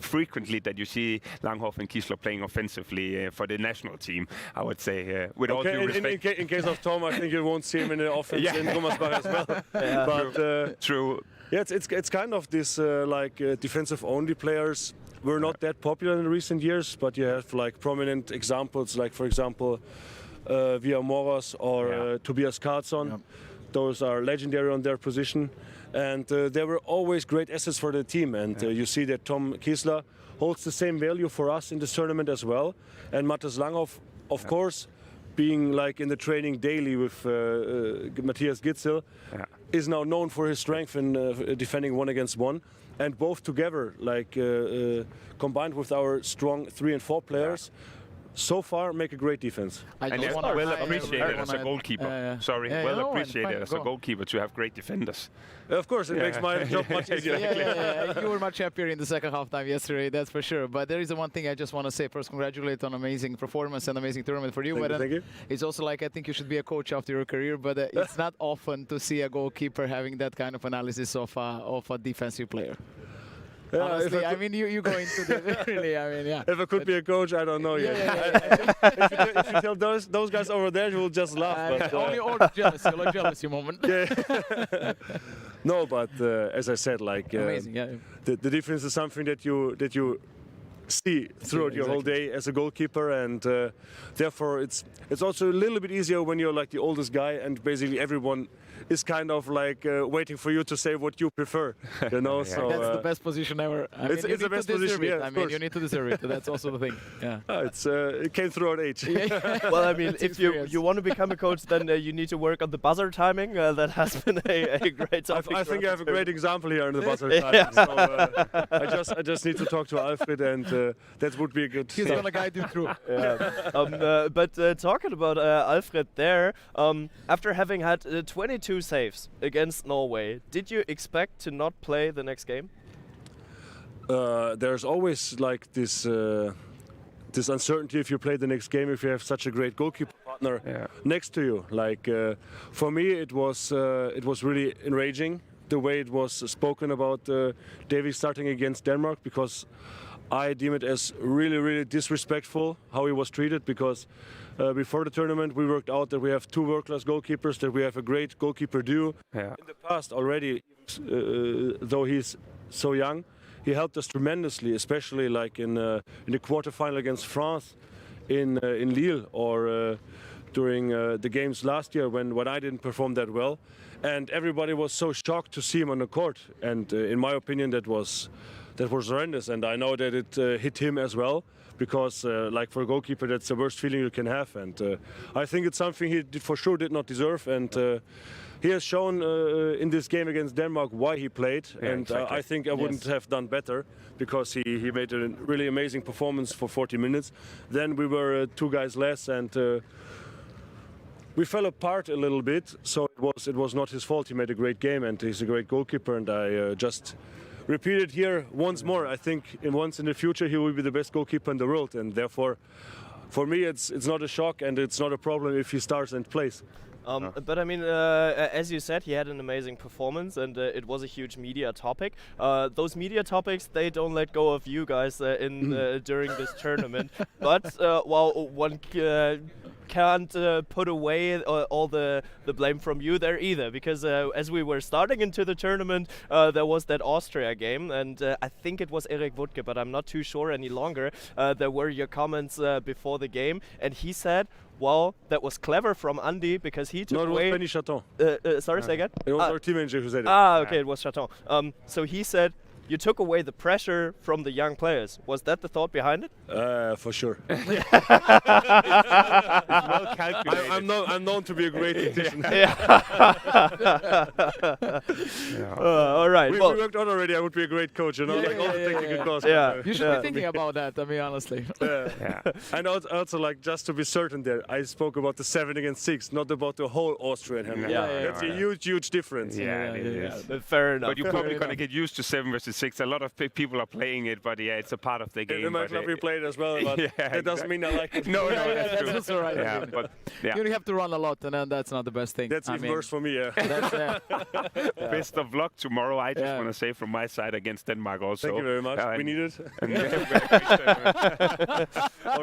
frequently that you see Langhoff and Kiesler playing offensively for the national team, I would say, with all due respect. In case of Tom, I think you won't see him in the offense in Gummersbach as well. But true. Yeah, it's kind of this defensive-only players were not that popular in recent years, but you have like prominent examples, like for example, Via Moras or Tobias Karlsson. Those are legendary on their position, and they were always great assets for the team. And you see that Tom Kiesler holds the same value for us in this tournament as well. And Mathis Langhoff, of course, being like in the training daily with Matthias Gitzel, is now known for his strength in defending 1-against-1. And both together, like combined with our strong 3 and 4 players, so far make a great defense. And it's well appreciated as a goalkeeper. Well appreciated as a goalkeeper to have great defenders. Of course, it makes my job much easier. You were much happier in the second half time yesterday, that's for sure. But there is one thing I just want to say. First, congratulate on amazing performance and amazing tournament for you. Thank you. It's also like I think you should be a coach after your career, but it's not often to see a goalkeeper having that kind of analysis of a defensive player. Yeah, honestly, I mean, you go into the really. I mean, If I could be a coach, I don't know yet. If you tell those guys over there, you will just laugh. But, only all jealousy, like jealousy moment. No, but as I said, like amazing. The difference is something that you see throughout your whole day as a goalkeeper, and therefore it's also a little bit easier when you're like the oldest guy and basically everyone is kind of like waiting for you to say what you prefer. You know, so that's the best position ever. I mean, it's the best position. Yeah, I mean, you need to deserve it. That's also the thing. Yeah. It came throughout age. Well, I mean, if you want to become a coach, then you need to work on the buzzer timing. That has been a great topic. I think I have a great example here in the buzzer timing. So, I just need to talk to Alfred, and that would be a good. He's gonna guide you through. But talking about Alfred there, after having had 22 saves against Norway, did you expect to not play the next game? There's always like this uncertainty if you play the next game, if you have such a great goalkeeper partner next to you. Like for me, it was really enraging the way it was spoken about Davy starting against Denmark, because I deem it as really, really disrespectful how he was treated, because before the tournament we worked out that we have 2 world-class goalkeepers, that we have a great goalkeeper duo. In the past already, though he's so young, he helped us tremendously, especially like in the quarterfinal against France in Lille, or during the games last year when I didn't perform that well. And everybody was so shocked to see him on the court. And in my opinion, that was horrendous. And I know that it hit him as well, because like for a goalkeeper, that's the worst feeling you can have. And I think it's something he for sure did not deserve. And he has shown in this game against Denmark why he played. And I think I wouldn't have done better, because he made a really amazing performance for 40 minutes. Then we were 2 guys less, and we fell apart a little bit. So it was not his fault. He made a great game, and he's a great goalkeeper. And I just repeat it here once more. I think once in the future he will be the best goalkeeper in the world, and therefore, for me, it's not a shock, and it's not a problem if he starts and plays. But I mean, as you said, he had an amazing performance, and it was a huge media topic. Those media topics, they don't let go of you guys during this tournament. But while one can't put away all the blame from you there either, because as we were starting into the tournament, there was that Austria game, and I think it was Erik Wuttke, but I'm not too sure any longer. There were your comments before the game, and he said, well, that was clever from Andy, because he took away... No, it was Benny Chaton. Sorry, say again? It was our team manager who said it. Okay, it was Chaton. So he said, you took away the pressure from the young players. Was that the thought behind it? For sure. Well calculated. I'm known to be a great tactician. All right. We worked on already. I would be a great coach, you know, like all the technical calls. You should be thinking about that, I mean, honestly. And also, like, just to be certain there, I spoke about the 7 against 6, not about the whole Austrian Handball. That's a huge difference. Fair enough. But you're probably going to get used to 7 versus 6. A lot of people are playing it, but it's a part of the game. In my club we played as well, but that doesn't mean I like it. No, that's true. That's also right. But you only have to run a lot, and then that's not the best thing. That's even worse for me, Best of luck tomorrow, I just want to say from my side against Denmark also. Thank you very much. We need it.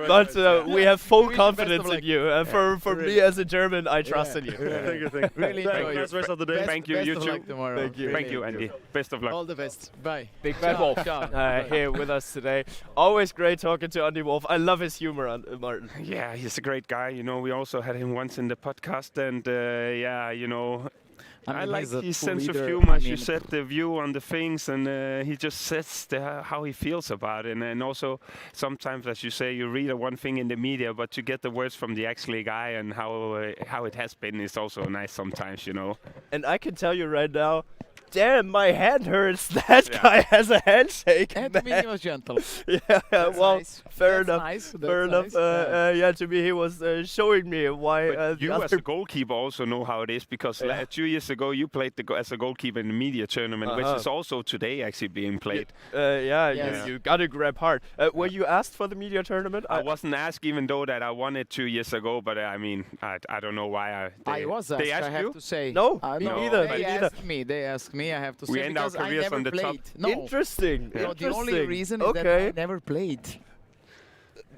But we have full confidence in you. For me as a German, I trust in you. Thank you. Really enjoy the rest of the day. Thank you, you too. Thank you, Andy. Best of luck. All the best. Bye. Big Bad Wolf here with us today. Always great talking to Andy Wolf. I love his humor, Martin. Yeah, he's a great guy. You know, we also had him once in the podcast, and you know, I like his sense of humor. As you said, the view on the things, and he just says how he feels about it. And also, sometimes, as you say, you read one thing in the media, but to get the words from the actual guy and how it has been is also nice sometimes, you know. And I can tell you right now, damn, my hand hurts. That guy has a handshake. And to me, he was gentle. Well, nice. fair enough. Nice. Fair enough. To me, he was showing me why. But you, as a goalkeeper, also know how it is, because 2 years ago you played as a goalkeeper in the media tournament, which is also today actually being played. You gotta grab hard. Were you asked for the media tournament? I wasn't asked, even though that I won it 2 years ago. But I mean, I don't know why. I was asked. I have to say. No, me neither. They asked me. I have to say, we end our because careers I never on the played. top. No. Interesting. No, the only reason is that I never played.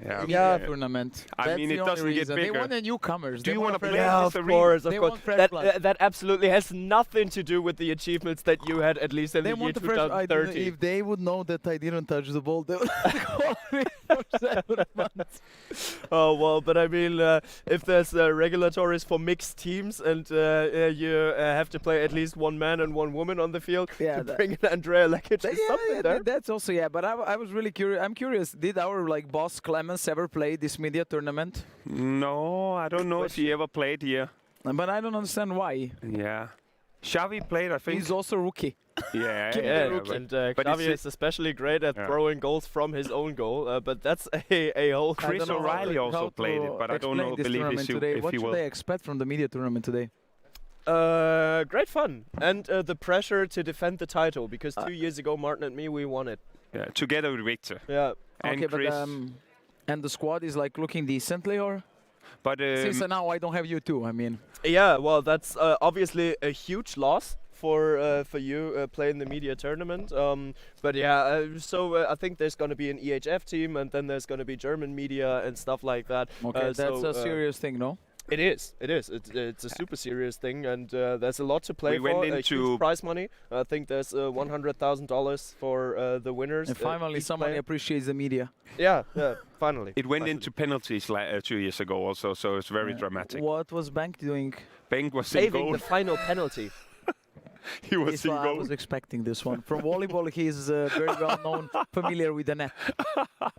media tournament. I mean, it doesn't get bigger. They want the newcomers. Do you want to play Yeah, this of arena? course, of They course. want fresh blood. That absolutely has nothing to do with the achievements that you had, at least in They the year want the fresh. 2030. If they would know that I didn't touch the ball, they would call me for 7 months. Oh well, but I mean, if there's regulatories for mixed teams and you have to play at least one man and one woman on the field Yeah, to bring in Andrea Lekic, there's something there. That's also But I was really curious. I'm curious. Did our boss Clemens ever play this media tournament? No, I don't know if he ever played here. But I don't understand why. Yeah. Xavi played, I think. He's also rookie. Yeah, And Xavi is especially great at throwing goals from his own goal, but that's a whole... Chris O'Reilly also played it, but I don't know, believe if What he should will. they expect from the media tournament today? Great fun, and the pressure to defend the title, because 2 years ago, Martin and me, we won it. Yeah, together with Victor. Yeah. And Okay, Chris. but and the squad is looking decently, or But since now I don't have you too. I mean, Yeah, well, that's obviously a huge loss for you playing the media tournament. But yeah, so I think there's going to be an EHF team, and then there's going to be German media and stuff like that. okay, that's a serious thing, no? It is. It is. It's a super serious thing, and there's a lot to play We for. went into Huge prize money. I think there's $100,000 for the winners. And finally, each somebody player. appreciates the media. Yeah, finally. It went into penalties 2 years ago also, so it's very dramatic. What was Bank doing? Bank was in Saving goal. the final penalty. He was in I goal. was expecting this one. From volleyball, he's very well known, familiar with the net.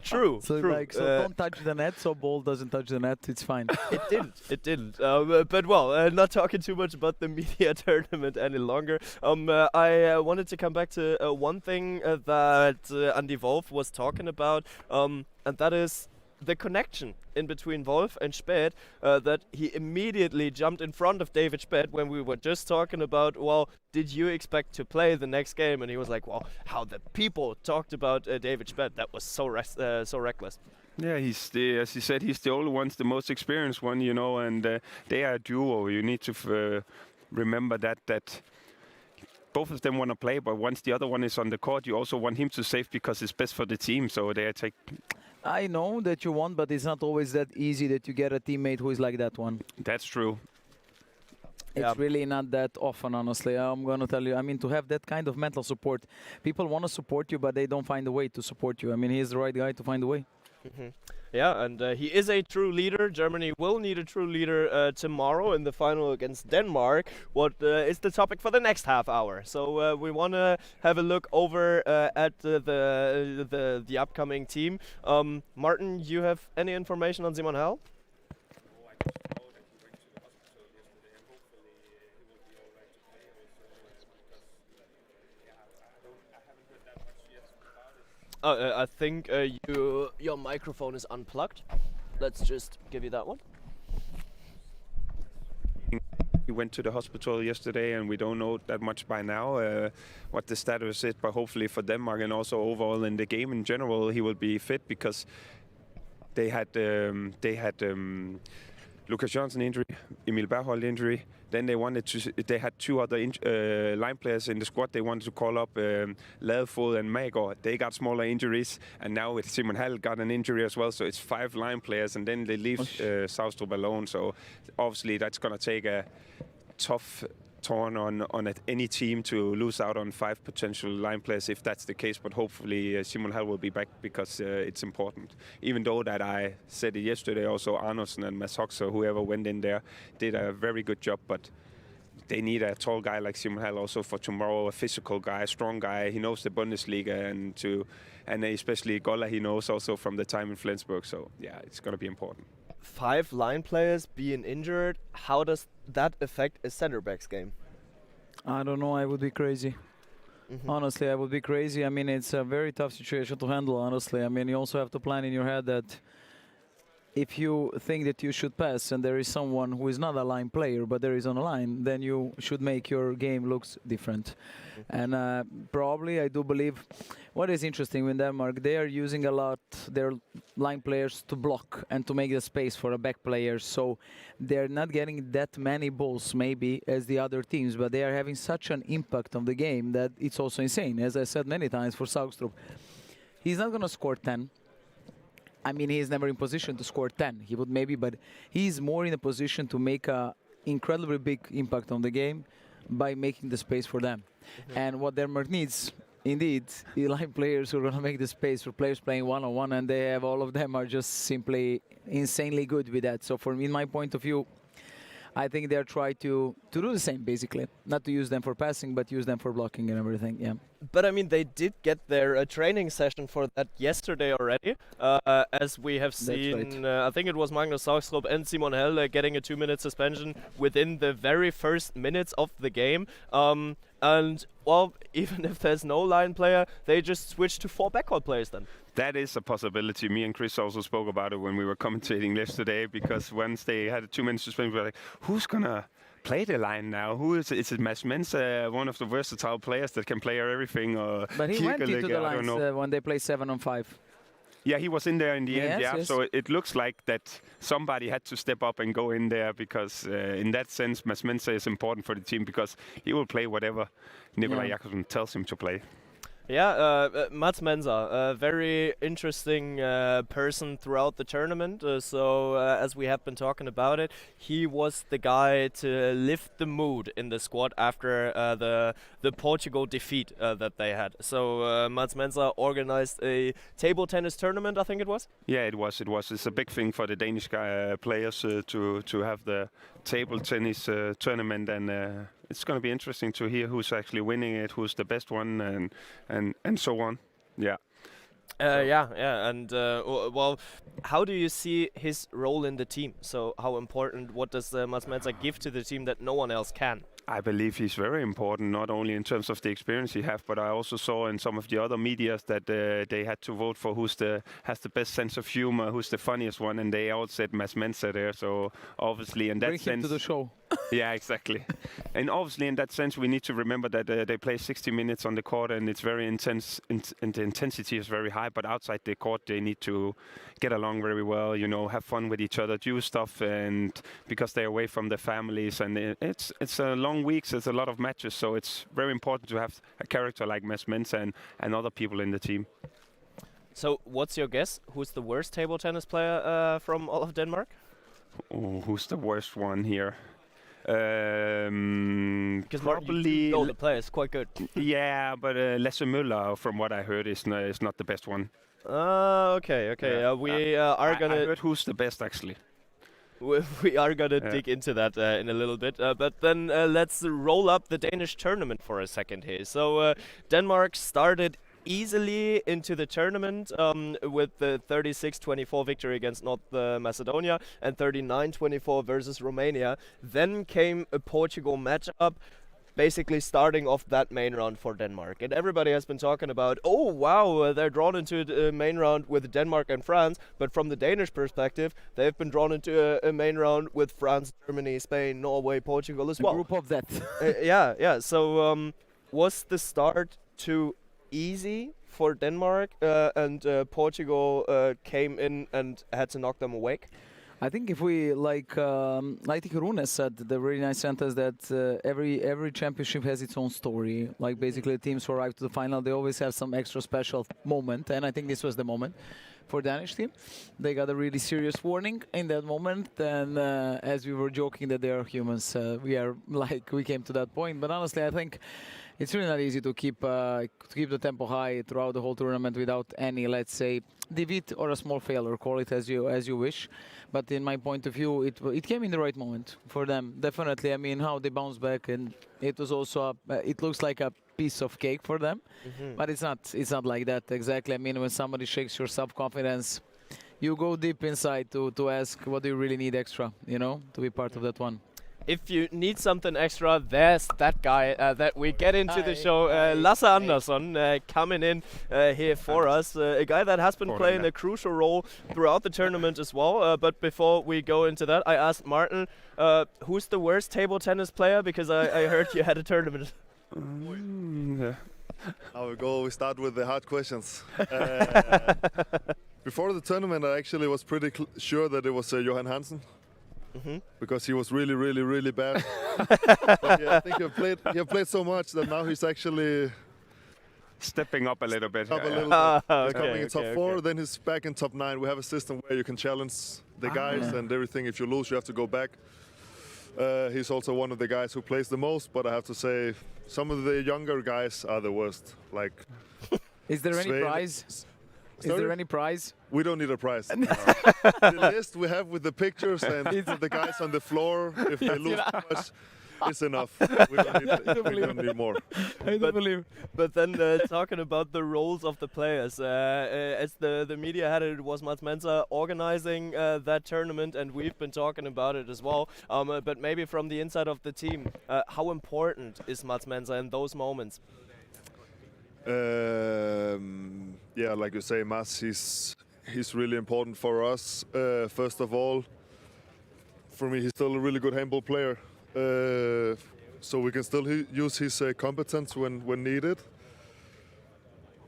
True. So true. don't touch the net, so ball doesn't touch the net. It's fine. It didn't. It didn't. But well, not talking too much about the media tournament any longer. I wanted to come back to one thing that Andy Wolf was talking about, and that is the connection in between Wolf and Späth, that he immediately jumped in front of David Späth when we were just talking about, well, did you expect to play the next game? And he was like, well, how the people talked about David Späth, that was so reckless. Yeah, as he said, he's the only one, the most experienced one, and they are a duo. You need to remember that both of them want to play, but once the other one is on the court, you also want him to save because it's best for the team. So they take. I know that you want, but it's not always that easy that you get a teammate who is like that one. That's true. It's really not that often, honestly. I'm going to tell you. I mean, to have that kind of mental support, people want to support you, but they don't find a way to support you. I mean, he's the right guy to find a way. Mm-hmm. Yeah, and he is a true leader. Germany will need a true leader tomorrow in the final against Denmark. What is the topic for the next half hour? So we want to have a look over at the upcoming team. Martin, you have any information on Simon Hell? I think your microphone is unplugged. Let's just give you that one. He went to the hospital yesterday, and we don't know that much by now what the status is. But hopefully for Denmark and also overall in the game in general, he will be fit because they had Lukas Johnson injury, Emil Bergholt injury. Then they had two other line players in the squad. They wanted to call up Ladefod and Magor. They got smaller injuries, and now with Simon Hall got an injury as well. So it's 5 line players, and then they leave Saustrup alone. So obviously that's going to take a tough turn on any team to lose out on 5 potential line players if that's the case. But hopefully Simon Hall will be back because it's important. Even though that I said it yesterday, also Arnoldsen and Mads Hoxer, whoever went in there, did a very good job. But they need a tall guy like Simon Hall also for tomorrow, a physical guy, a strong guy. He knows the Bundesliga and especially Golla he knows also from the time in Flensburg. So yeah, it's going to be important. 5 line players being injured, how does that affect a center back's game? I don't know, I would be crazy. Honestly, I would be crazy. I mean, it's a very tough situation to handle, honestly. I mean, you also have to plan in your head that if you think that you should pass and there is someone who is not a line player, but there is on a line, then you should make your game looks different. And probably, I do believe, what is interesting in Denmark, they are using a lot their line players to block and to make the space for a back player. So they're not getting that many balls maybe as the other teams, but they are having such an impact on the game that it's also insane. As I said many times for Saustrup, he's not going to score 10. I mean, he's never in position to score 10. He would maybe, but he's more in a position to make a incredibly big impact on the game by making the space for them. And what Denmark needs, indeed, like players who are going to make the space for players playing one-on-one, and they have all of them are just simply insanely good with that. So for me, in my point of view, I think they're trying to do the same, basically. Not to use them for passing, but use them for blocking and everything, yeah. But I mean, they did get their training session for that yesterday already, as we have seen. Right. I think it was Magnus Sagsrup and Simon Hell getting a 2-minute suspension within the very first minutes of the game. And well, even if there's no line player, they just switch to 4 backcourt players then. That is a possibility. Me and Chris also spoke about it when we were commentating yesterday, because once they had a 2-minute suspension, we were like, who's gonna play the line now? Who is it? Is it Mads Mensa, one of the versatile players that can play everything? Or But he went into the I don't know. lines when they play 7-on-5. Yeah, he was in there in the end. Yes, Yeah, yes. so it looks like that somebody had to step up and go in there, because in that sense, Mads Mensa is important for the team, because he will play whatever Nikolaj Jakobsen tells him to play. Yeah, Mats Mensa, a very interesting person throughout the tournament. As we have been talking about it, he was the guy to lift the mood in the squad after the Portugal defeat that they had. So Mats Mensa organized a table tennis tournament, I think it was? Yeah, it was. It's a big thing for the Danish players to have the table tennis tournament, and it's going to be interesting to hear who's actually winning it, who's the best one, and so on. Yeah. And well, how do you see his role in the team? So how important, what does Mats Mensa give to the team that no one else can? I believe he's very important, not only in terms of the experience he has, but I also saw in some of the other medias that they had to vote for who's has the best sense of humor, who's the funniest one, and they all said Mads Mensa there. So obviously, in that Bring him sense, to the show. Yeah, exactly. And obviously, in that sense, we need to remember that they play 60 minutes on the court, and it's very intense, and the intensity is very high. But outside the court, they need to get along very well, you know, have fun with each other, do stuff, and because they're away from their families, and it's a long weeks. There's a lot of matches, so it's very important to have a character like Mads Mensa and other people in the team. So, what's your guess? Who's the worst table tennis player from all of Denmark? Oh, who's the worst one here? Because probably you know the players quite good. Yeah, but Lasse Møller, from what I heard, is not the best one. Okay. Yeah. We are gonna. I heard who's the best actually. We are gonna dig into that in a little bit, but then let's roll up the Danish tournament for a second here. So Denmark started easily into the tournament with the 36-24 victory against North Macedonia and 39-24 versus Romania. Then came a Portugal matchup, basically starting off that main round for Denmark. And everybody has been talking about, oh wow, they're drawn into the main round with Denmark and France, but from the Danish perspective, they've been drawn into a main round with France, Germany, Spain, Norway, Portugal as well. A group of that. Yeah. So was the start too easy for Denmark and Portugal came in and had to knock them awake? I think if we like Rune said, the really nice sentence that every championship has its own story. Like basically teams who arrive to the final, they always have some extra special moment, and I think this was the moment for Danish team. They got a really serious warning in that moment, and as we were joking that they are humans, we came to that point. But honestly, I think it's really not easy to keep the tempo high throughout the whole tournament without any, let's say, defeat or a small failure. Call it as you wish. But in my point of view, it came in the right moment for them. Definitely. I mean, how they bounced back, and it was also it looks like a piece of cake for them, but it's not like that exactly. I mean, when somebody shakes your self-confidence, you go deep inside to ask what do you really need extra, you know, to be part of that one. If you need something extra, there's that guy that we get into the show, Lasse Andersson, coming in here for us. A guy that has been playing a crucial role throughout the tournament as well. But before we go into that, I asked Martin, who's the worst table tennis player? Because I heard you had a tournament. We start with the hard questions. Before the tournament, I actually was pretty sure that it was Johan Hansen. Because he was really, really, really bad. But yeah, I think he played so much that now he's actually stepping up a little bit. Up a little bit. He's coming in top 4, then he's back in top 9. We have a system where you can challenge the guys and everything. If you lose, you have to go back. He's also one of the guys who plays the most, but I have to say, some of the younger guys are the worst. Like, is there any Svein. prize? Is there any prize? We don't need a prize. The list we have with the pictures and the guys on the floor, if they lose too much, it's enough. We don't need more. I don't believe. But then talking about the roles of the players, as the media had it, was Mats Mensa organizing that tournament, and we've been talking about it as well. But maybe from the inside of the team, how important is Mats Mensa in those moments? Yeah, like you say, Mats, he's really important for us. First of all, for me, he's still a really good handball player. So we can still use his competence when needed.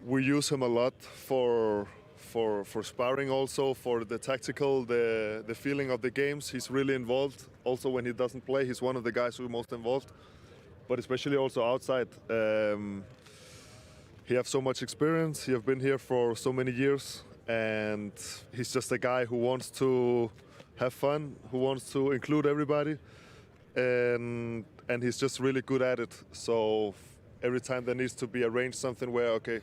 We use him a lot for sparring, also for the tactical, the feeling of the games. He's really involved. Also, when he doesn't play, he's one of the guys who's most involved. But especially also outside. He has so much experience. He has been here for so many years, and he's just a guy who wants to have fun, who wants to include everybody. And he's just really good at it. So every time there needs to be arranged something where, okay,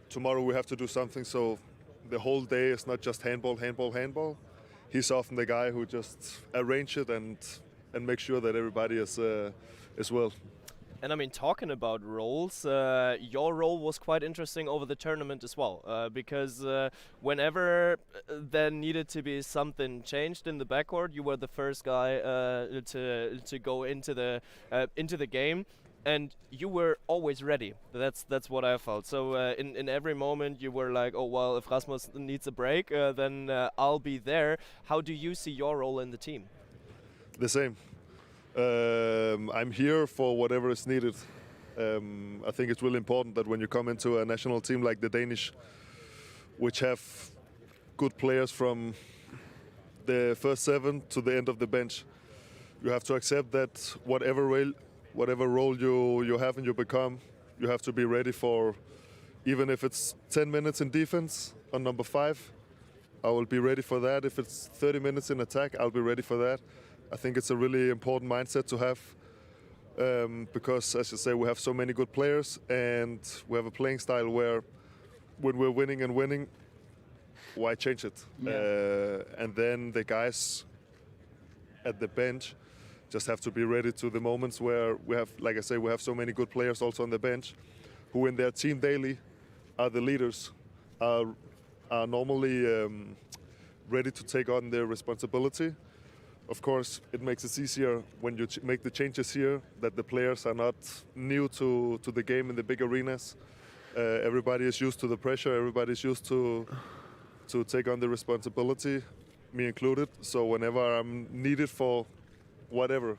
tomorrow we have to do something, so the whole day is not just handball. He's often the guy who just arrange it and make sure that everybody is well. And I mean, talking about roles, your role was quite interesting over the tournament as well, because whenever there needed to be something changed in the backcourt, you were the first guy to go into the game, and you were always ready. That's what I felt. So in every moment, you were like, oh well, if Rasmus needs a break, then I'll be there. How do you see your role in the team? The same. I'm here for whatever is needed. I think it's really important that when you come into a national team like the Danish, which have good players from the first 7 to the end of the bench, you have to accept that whatever role you have and you become, you have to be ready for. Even if it's 10 minutes in defense on number 5, I will be ready for that. If it's 30 minutes in attack, I'll be ready for that. I think it's a really important mindset to have because, as you say, we have so many good players and we have a playing style where when we're winning, why change it? Yeah. And then the guys at the bench just have to be ready to the moments where we have, like I say, we have so many good players also on the bench who in their team daily are the leaders, are normally ready to take on their responsibility. Of course, it makes it easier when you make the changes here, that the players are not new to the game in the big arenas. Everybody is used to the pressure, everybody is used to take on the responsibility, me included. So whenever I'm needed for whatever,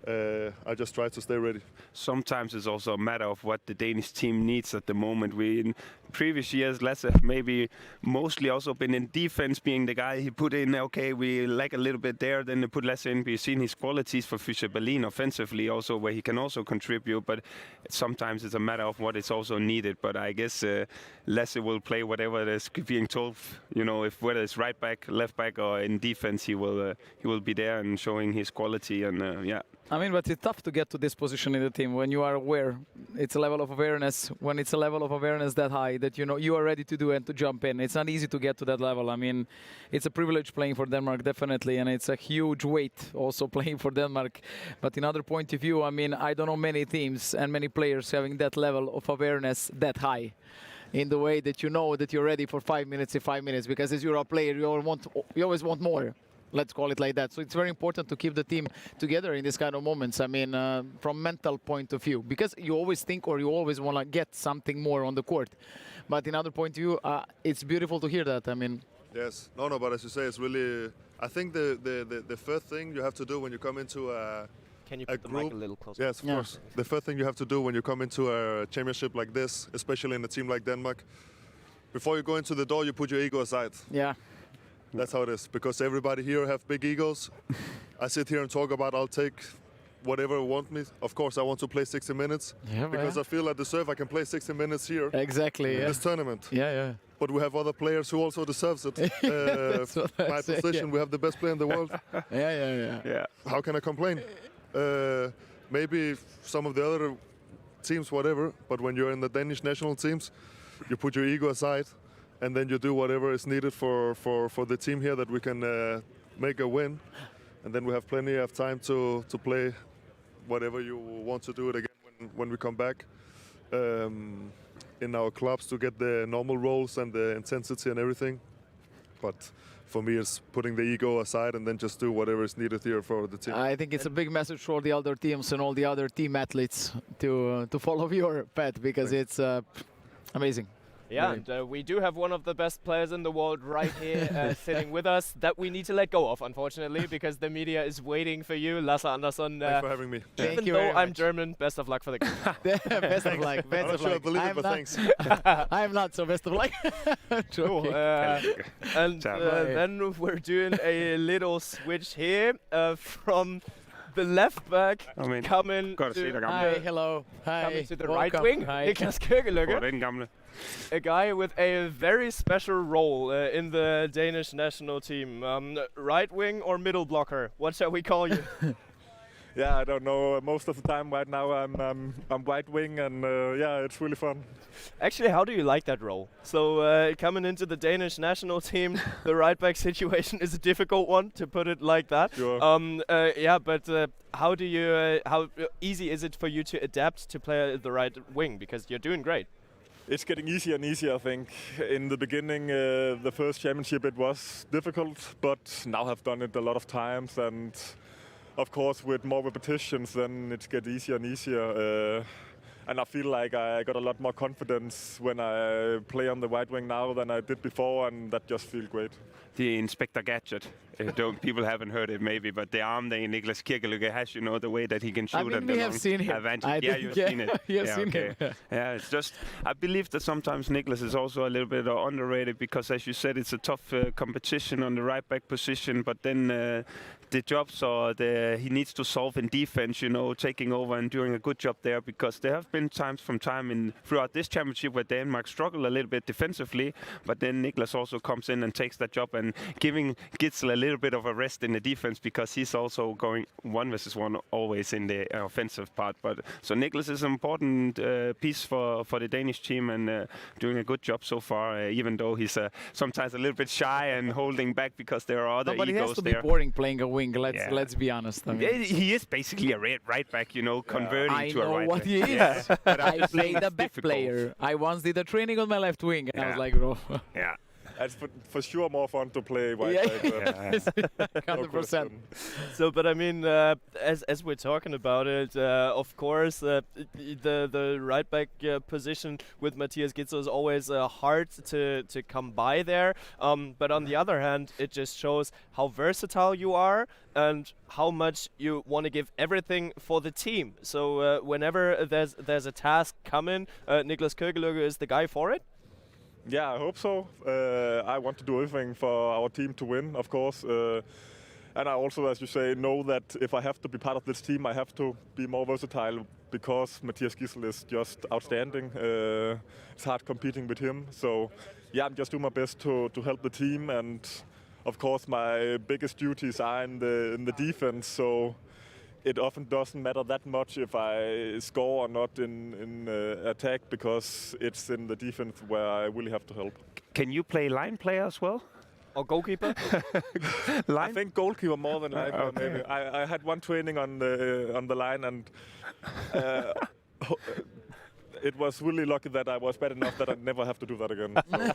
I just try to stay ready. Sometimes it's also a matter of what the Danish team needs at the moment. In previous years, Lasse maybe mostly also been in defense, being the guy he put in, okay, we lack a little bit there, then they put Lasse in. We've seen his qualities for Fischer Berlin offensively also, where he can also contribute, but sometimes it's a matter of what is also needed. But I guess Lasse will play whatever is being told, you know, if whether it's right back, left back, or in defense, he will be there and showing his quality, and yeah. I mean, but it's tough to get to this position in the team when you are aware. It's a level of awareness. When it's a level of awareness that high, that you know you are ready to do and to jump in. It's not easy to get to that level. I mean, it's a privilege playing for Denmark, definitely, and it's a huge weight also playing for Denmark. But in other point of view, I mean, I don't know many teams and many players having that level of awareness that high, in the way that you know that you're ready for 5 minutes in 5 minutes, because as you're a player, you always want more. Let's call it like that. So it's very important to keep the team together in this kind of moments. I mean, from mental point of view, because you always think or you always want to get something more on the court. But in other point of view, it's beautiful to hear that. I mean, yes, no, but as you say, it's really. I think the first thing you have to do when you come into a Can you put the mic a little closer? Yes, of course. The first thing you have to do when you come into a championship like this, especially in a team like Denmark, before you go into the door, you put your ego aside. Yeah. That's how it is, because everybody here have big egos. I sit here and talk about I'll take whatever want me. Of course, I want to play 60 minutes because I feel I deserve. I can play 60 minutes here. Exactly. In this tournament. Yeah. But we have other players who also deserves it. My position, we have the best player in the world. Yeah. How can I complain? Maybe some of the other teams, whatever. But when you're in the Danish national teams, you put your ego aside, and then you do whatever is needed for the team here that we can make a win. And then we have plenty of time to play whatever you want to do it again when we come back in our clubs to get the normal roles and the intensity and everything. But for me, it's putting the ego aside and then just do whatever is needed here for the team. I think it's a big message for the other teams and all the other team athletes to follow your path because it's amazing. Yeah, and we do have one of the best players in the world right here sitting with us that we need to let go of, unfortunately, because the media is waiting for you. Lasse Andersson. Thanks for having me. Even though I'm German, best of luck for the game. Best of luck. I'm not sure I believe it, but thanks. I'm not, so best of luck. Cool. And then we're doing a little switch here from the left back coming to Hi, hello. Hi. Coming to the right wing, Niklas Kirkeløkke. A guy with a very special role in the Danish national team. Right wing or middle blocker? What shall we call you? Yeah, I don't know. Most of the time right now I'm right wing, and yeah, it's really fun. Actually, how do you like that role? So coming into the Danish national team, the right back situation is a difficult one, to put it like that. Sure. Yeah, but how do you? How easy is it for you to adapt to play the right wing? Because you're doing great. It's getting easier and easier, I think. In the beginning, the first championship, it was difficult, but now I've done it a lot of times, and of course, with more repetitions, then it gets easier and easier. And I feel like I got a lot more confidence when I play on the right wing now than I did before, and that just feels great. The Inspector Gadget. People haven't heard it maybe, but the arm that Niklas Kirkeløkke has, you know, the way that he can shoot. I mean, we have seen him. Yeah, you've seen it. You have seen him. Yeah, it's just, I believe that sometimes Niklas is also a little bit underrated because, as you said, it's a tough competition on the right back position, but then the jobs he needs to solve in defense, you know, taking over and doing a good job there, because there have been times throughout this championship where Denmark struggle a little bit defensively, but then Niklas also comes in and takes that job and giving Gitzel a little bit of a rest in the defense, because he's also going 1-1 always in the offensive part. But so Niklas is an important piece for the Danish team and doing a good job so far, even though he's sometimes a little bit shy and holding back because there are other egos there. But it has to be boring playing a wing. Let's be honest. I mean, he is basically a right back, you know, converting to a right back. I know what he is. Yeah. But I played a back player. I once did a training on my left wing, and I was like, bro. Yeah. It's for sure more fun to play right back. 100%. So, but I mean, as we're talking about it, of course, the right back position with Mathias Gitzel is always hard to come by there. But on the other hand, it just shows how versatile you are and how much you want to give everything for the team. So whenever there's a task coming, Niklas Kirkeløkke is the guy for it. Yeah, I hope so. I want to do everything for our team to win, of course. And I also, as you say, know that if I have to be part of this team, I have to be more versatile, because Mathias Gitzel is just outstanding. It's hard competing with him. So, yeah, I'm just doing my best to help the team. And, of course, my biggest duties are in the defense. So it often doesn't matter that much if I score or not in attack, because it's in the defense where I really have to help. Can you play line player as well? Or goalkeeper? I think goalkeeper more than line player, maybe. I had one training on the line, and it was really lucky that I was bad enough that I never have to do that again. So.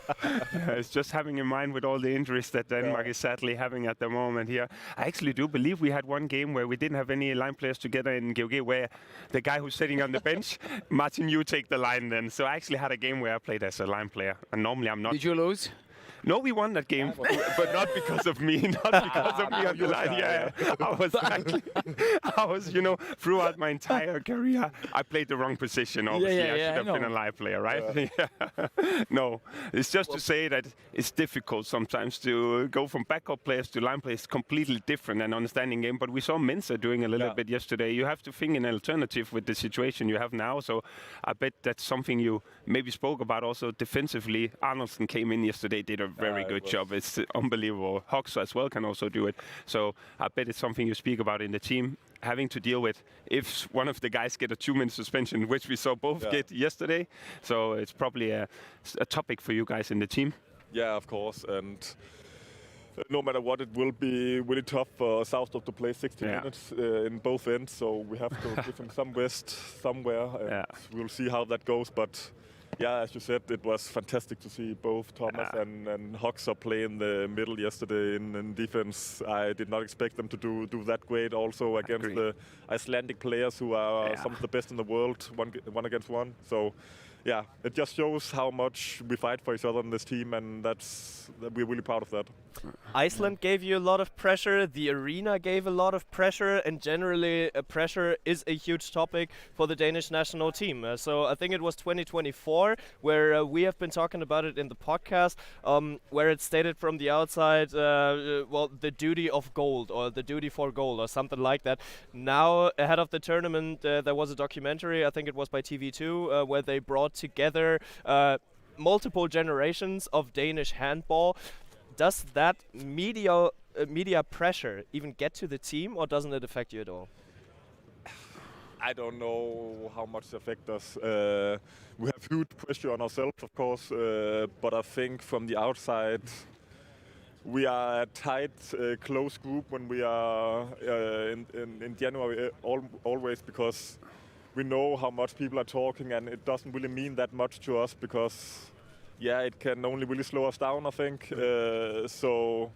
It's just having in mind with all the injuries that Denmark is sadly having at the moment here. I actually do believe we had one game where we didn't have any line players together in GOG, where the guy who's sitting on the bench, Martin, you take the line then. So I actually had a game where I played as a line player, and normally I'm not. Did you lose? No, we won that game, but not because of me, not because of me on the line. Yeah, I was, throughout my entire career, I played the wrong position. Obviously, I should have been a live player, right? No, it's just to say that it's difficult sometimes to go from backup players to line players, completely different and understanding game. But we saw Mensah doing a little bit yesterday. You have to think an alternative with the situation you have now. So I bet that's something you maybe spoke about also defensively. Arnoldson came in yesterday, did a very good job. It's unbelievable. Hoxha as well can also do it. So I bet it's something you speak about in the team, having to deal with if one of the guys get a 2-minute suspension, which we saw both get yesterday. So it's probably a topic for you guys in the team. Yeah, of course. And no matter what, it will be really tough for Southstop to play 60 minutes in both ends. So we have to give him some rest somewhere. And we'll see how that goes. But yeah, as you said, it was fantastic to see both Thomas and Hoxha play in the middle yesterday in defense. I did not expect them to do that great also against the Icelandic players who are some of the best in the world, one against one. So yeah, it just shows how much we fight for each other in this team, and we're really proud of that. Iceland gave you a lot of pressure, the arena gave a lot of pressure, and generally pressure is a huge topic for the Danish national team. So I think it was 2024 where we have been talking about it in the podcast, where it stated from the outside, well, the duty of gold or the duty for gold or something like that. Now, ahead of the tournament, there was a documentary, I think it was by TV2, where they brought together multiple generations of Danish handball. Does that media pressure even get to the team, or doesn't it affect you at all? I don't know how much it affects us. We have huge pressure on ourselves, of course, but I think from the outside, we are a tight, close group when we are in January, always, because we know how much people are talking, and it doesn't really mean that much to us because, yeah, it can only really slow us down, I think. So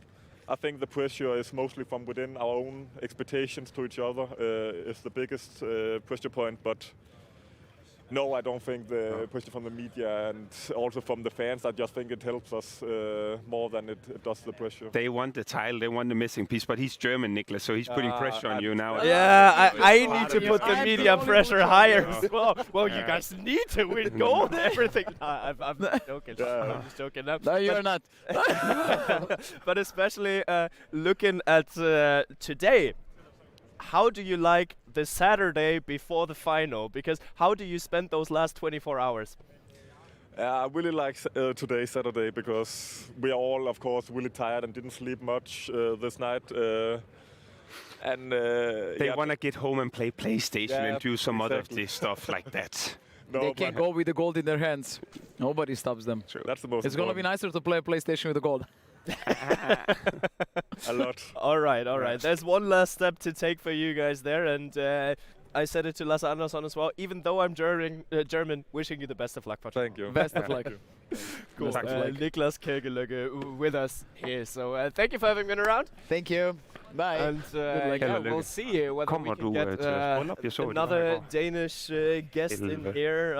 I think the pressure is mostly from within our own expectations to each other is the biggest pressure point. But no, I don't think the pressure from the media and also from the fans, I just think it helps us more than it does the pressure. They want the title, they want the missing piece, but he's German, Niklas, so he's putting pressure on you now. Yeah, I need to put the media pressure higher as well. Well, you guys need to win gold and everything. I'm joking. I'm just joking. No, you're not. But especially looking at today, how do you like the Saturday before the final? Because how do you spend those last 24 hours? I really like today, Saturday, because we are all, of course, really tired and didn't sleep much this night. And they want to get home and play PlayStation and do some other stuff like that. No, they can't go with the gold in their hands. Nobody stops them. True. That's the most It's going to be nicer to play PlayStation with the gold. A lot. All right. There's one last step to take for you guys there, and I said it to Lasse Andersson as well. Even though I'm German, wishing you the best of luck. Thank you. Best of luck. Cool. Niklas Kirkeløkke with us here. So thank you for having been around. Thank you. Bye. And we'll see whether we can get another Danish guest in here.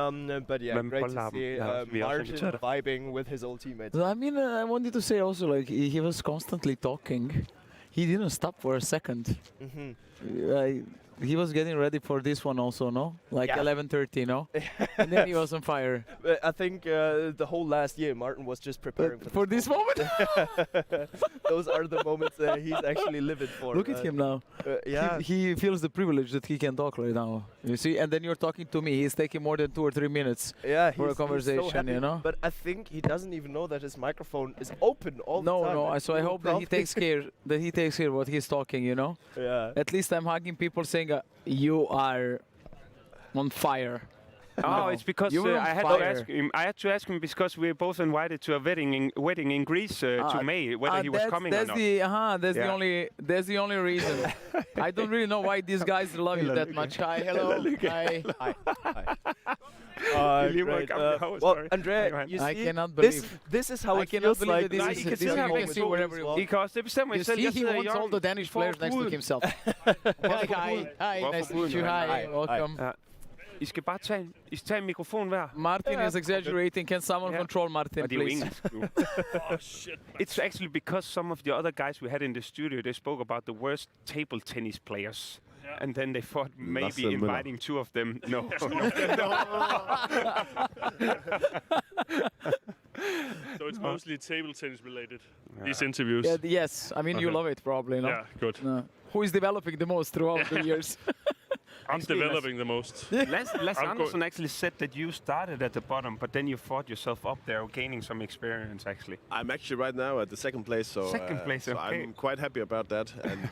But yeah, great to see Martin vibing with his old teammates. I mean, I wanted to say also, like, he was constantly talking. He didn't stop for a second. He was getting ready for this one also, no? Like 11:30, no? And then he was on fire. I think the whole last year, Martin was just preparing for this moment. Those are the moments he's actually living for. Look at him now. He feels the privilege that he can talk right now. You see? And then you're talking to me. He's taking more than 2 or 3 minutes for a conversation, so happy, you know? But I think he doesn't even know that his microphone is open all the time. No. So I hope that he takes care what he's talking, you know? Yeah. At least I'm hugging people saying, you are on fire. Oh, it's because I had to ask him because we were both invited to a wedding in Greece to May, whether he was coming or not. That's the only reason. I don't really know why these guys love you that much. Hi, hello. Hi. Great. Well, Andrea, you see, I cannot believe this is how it feels like. This is wherever he wants all the Danish players next to himself. Hi, nice to meet you. Hi, welcome. I skal bare tage en mikrofon hver. Martin is exaggerating. Can someone control Martin, Og det er jo please? engelsk nu. Oh shit, man. It's actually because some of the other guys we had in the studio, they spoke about the worst table tennis players. And then they thought maybe inviting two of them. No. So it's mostly table tennis related, these interviews. Yes, I mean you love it probably, no? Yeah, good. Who is developing the most throughout the years? I'm developing the most. Les Anderson actually said that you started at the bottom, but then you fought yourself up there, gaining some experience actually. I'm actually right now at the second place, so, okay. so I'm quite happy about that. And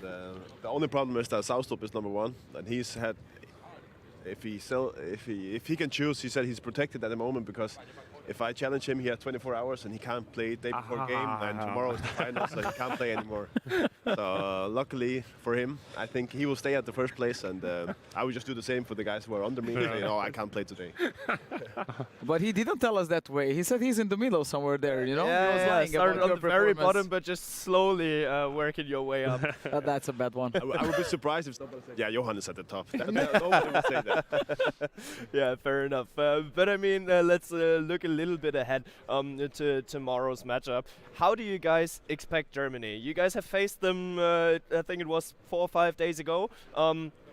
the only problem is that Saustrup is number one, and he's had. If he can choose, he said he's protected at the moment because if I challenge him, he has 24 hours and he can't play day before game, and tomorrow is the final, so he can't play anymore. So luckily for him, I think he will stay at the first place, and I will just do the same for the guys who are under me. Say, oh, I can't play today. But he didn't tell us that way. He said he's in the middle somewhere there, you know? Yeah, he was lying started about on your the very performance. bottom, but just slowly working your way up. That's a bad one. I would be surprised if somebody said, yeah, Johan is at the top. Nobody would say that. Yeah, fair enough. But I mean, let's look a little bit ahead to tomorrow's matchup. How do you guys expect Germany? You guys have faced them, I think it was 4 or 5 days ago.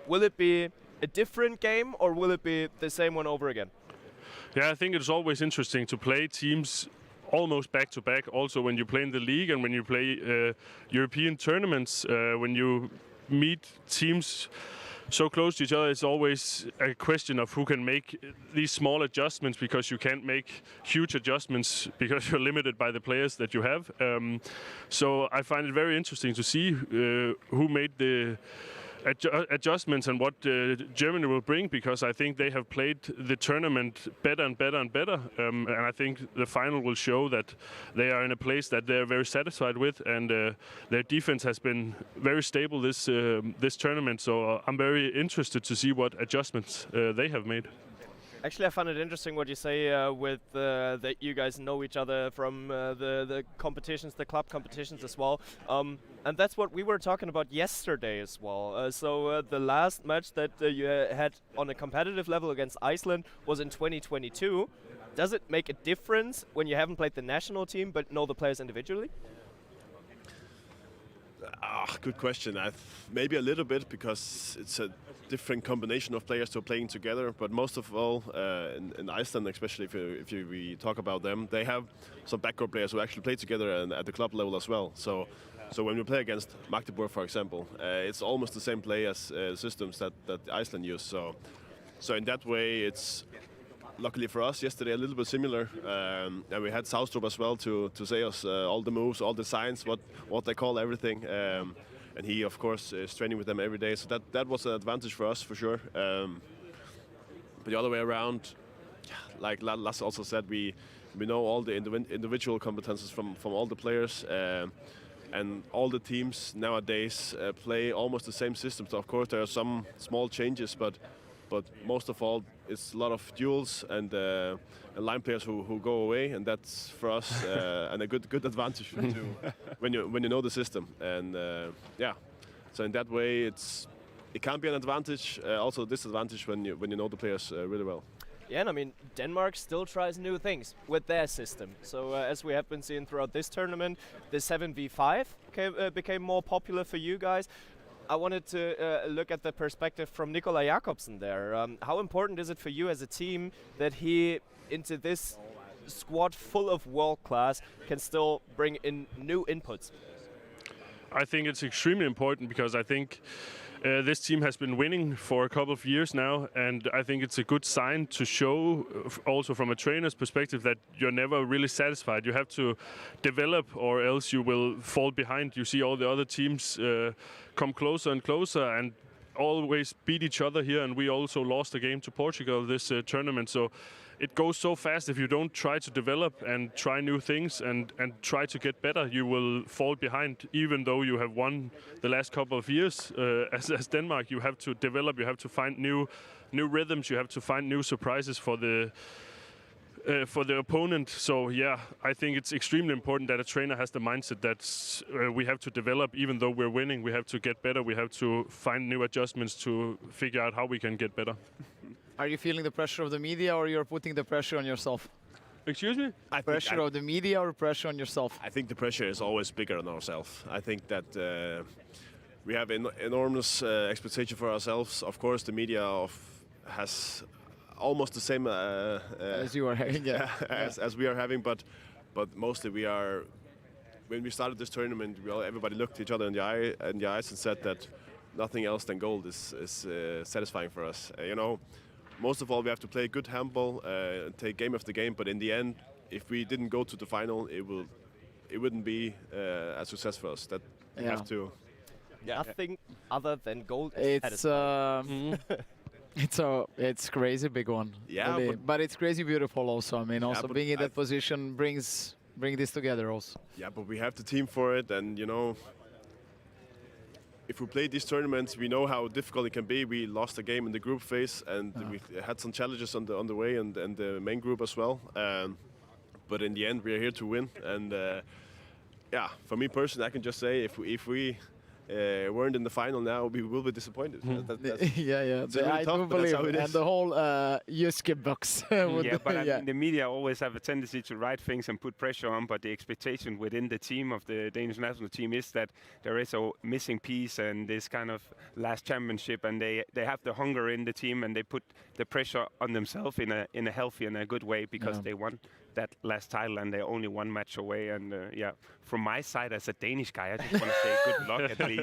Will it be a different game or will it be the same one over again? Yeah, I think it's always interesting to play teams almost back-to-back, also when you play in the league and when you play European tournaments. When you meet teams so close to each other, it's always a question of who can make these small adjustments, because you can't make huge adjustments because you're limited by the players that you have. So I find it very interesting to see who made the adjustments and what Germany will bring, because I think they have played the tournament better and better and better, and I think the final will show that they are in a place that they're very satisfied with, and their defense has been very stable this tournament, so I'm very interested to see what adjustments they have made. Actually, I found it interesting what you say with that you guys know each other from the competitions, the club competitions as well. And that's what we were talking about yesterday as well. So the last match that you had on a competitive level against Iceland was in 2022. Does it make a difference when you haven't played the national team but know the players individually? Good question. Maybe a little bit, because it's a different combination of players who are playing together. But most of all, in Iceland, especially if we talk about them, they have some backcourt players who actually play together and at the club level as well. So when we play against Magdeburg, for example, it's almost the same play as systems that Iceland use. So in that way, it's luckily for us yesterday a little bit similar, and we had Saustrup as well to say us all the moves, all the signs, what they call everything, and he of course is training with them every day, so that was an advantage for us for sure. But the other way around, like Lasse also said, we know all the individual competences from all the players, and all the teams nowadays play almost the same system. So of course there are some small changes, but most of all, it's a lot of duels and line players who go away, and that's for us and a good advantage when you know the system. And so in that way, it can be an advantage, also a disadvantage when you know the players really well. Yeah, and I mean, Denmark still tries new things with their system. So as we have been seeing throughout this tournament, the 7v5 became more popular for you guys. I wanted to look at the perspective from Nikolaj Jakobsen there. How important is it for you as a team that he, into this squad full of world class, can still bring in new inputs? I think it's extremely important, because I think this team has been winning for a couple of years now, and I think it's a good sign to show, also from a trainer's perspective, that you're never really satisfied. You have to develop, or else you will fall behind. You see all the other teams come closer and closer and always beat each other here, and we also lost a game to Portugal this tournament. So it goes so fast. If you don't try to develop and try new things and try to get better, you will fall behind. Even though you have won the last couple of years as Denmark, you have to develop. You have to find new rhythms. You have to find new surprises for the opponent. So yeah, I think it's extremely important that a trainer has the mindset that we have to develop. Even though we're winning, we have to get better. We have to find new adjustments to figure out how we can get better. Are you feeling the pressure of the media, or you're putting the pressure on yourself? Excuse me? Pressure of the media or pressure on yourself? I think the pressure is always bigger on ourselves. I think that we have enormous expectation for ourselves. Of course, the media has almost the same as you are having, as we are having, but mostly we are. When we started this tournament, everybody looked each other in the eyes and said that nothing else than gold is satisfying for us. Most of all, we have to play good handball, take game after game. But in the end, if we didn't go to the final, it wouldn't be a success for us. That we have to. Yeah. Nothing other than gold. It's crazy big one. Yeah, really. But it's crazy beautiful also. I mean, also being in that position bring this together also. Yeah, but we have the team for it, and if we play these tournaments, we know how difficult it can be. We lost a game in the group phase, and we had some challenges on the way, and the main group as well. But in the end, we are here to win. And for me personally, I can just say if we weren't in the final now, we will be disappointed. Yeah. Really tough, do believe it is. And the whole Jyske box. I mean, the media always have a tendency to write things and put pressure on, but the expectation within the team of the Danish national team is that there is a missing piece and this kind of last championship, and they have the hunger in the team, and they put the pressure on themselves in a healthy and a good way, because they won that last title and they're only one match away. And from my side as a Danish guy, I just want to say good luck at least.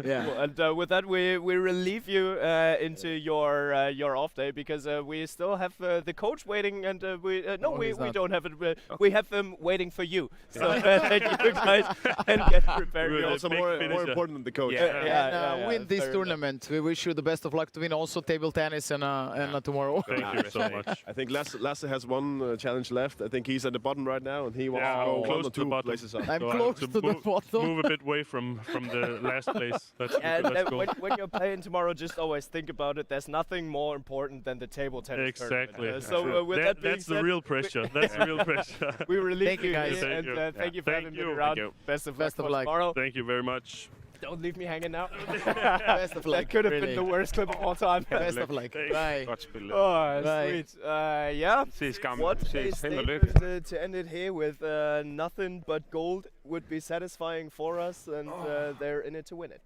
Well, and with that, we relieve you into your off day, because we still have the coach waiting, and we don't have it. We have them waiting for you, so that you guys can get prepared. We're also more important than the coach. Win this tournament. We wish you the best of luck to win also table tennis and tomorrow. Thank you so much. I think Lasse has one challenge left. I think he's at the bottom right now, and he wants to go close to the bottom. Places up. I'm close to the bottom. Move a bit away from the last place. That's when you're playing tomorrow, just always think about it. There's nothing more important than the table tennis tournament. So with that being that's said, the real pressure. That's the real pressure. We relieve you, guys. and thank you for having been around. Best of luck tomorrow. Thank you very much. Don't leave me hanging now. Best of luck. That could have been the worst clip of all time. Best of luck. Bye. Oh, Bye. sweet. What a statement to end it here with. Nothing but gold would be satisfying for us, and they're in it to win it.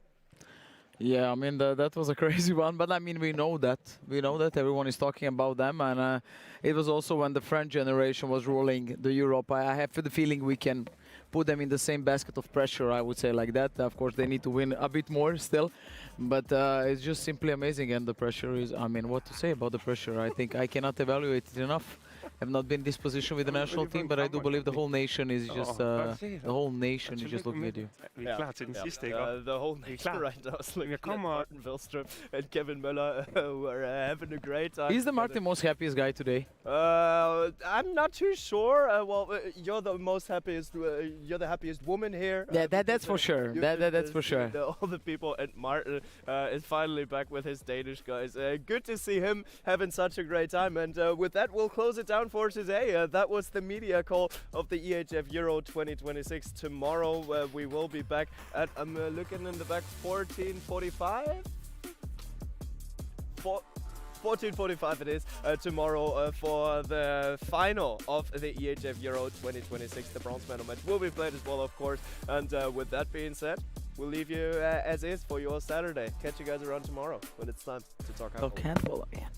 Yeah, I mean, that was a crazy one, but I mean, we know that. Everyone is talking about them, and it was also when the French generation was ruling the Europe. I have the feeling we can put them in the same basket of pressure, I would say, like that. Of course, they need to win a bit more still, but it's just simply amazing, and the pressure is, I mean, what to say about the pressure? I think I cannot evaluate it enough. I've not been in this position with the national team, but I do believe the whole nation is just the whole nation is just looking at you. The whole nation right now is looking at Martin Willström and Kevin Møller, who are having a great time. Is the Martin most happiest guy today? I'm not too sure. You're the most happiest. You're the happiest woman here. Yeah, that's for sure. That's for sure. All the people, and Martin is finally back with his Danish guys. Good to see him having such a great time. And with that, we'll close it down for today. That was the media call of the EHF Euro 2026. Tomorrow we will be back at, I'm looking in the back, 14:45? 14:45 it is tomorrow for the final of the EHF Euro 2026. The bronze medal match will be played as well, of course. And with that being said, we'll leave you as is for your Saturday. Catch you guys around tomorrow when it's time to talk handball. Talk handball again.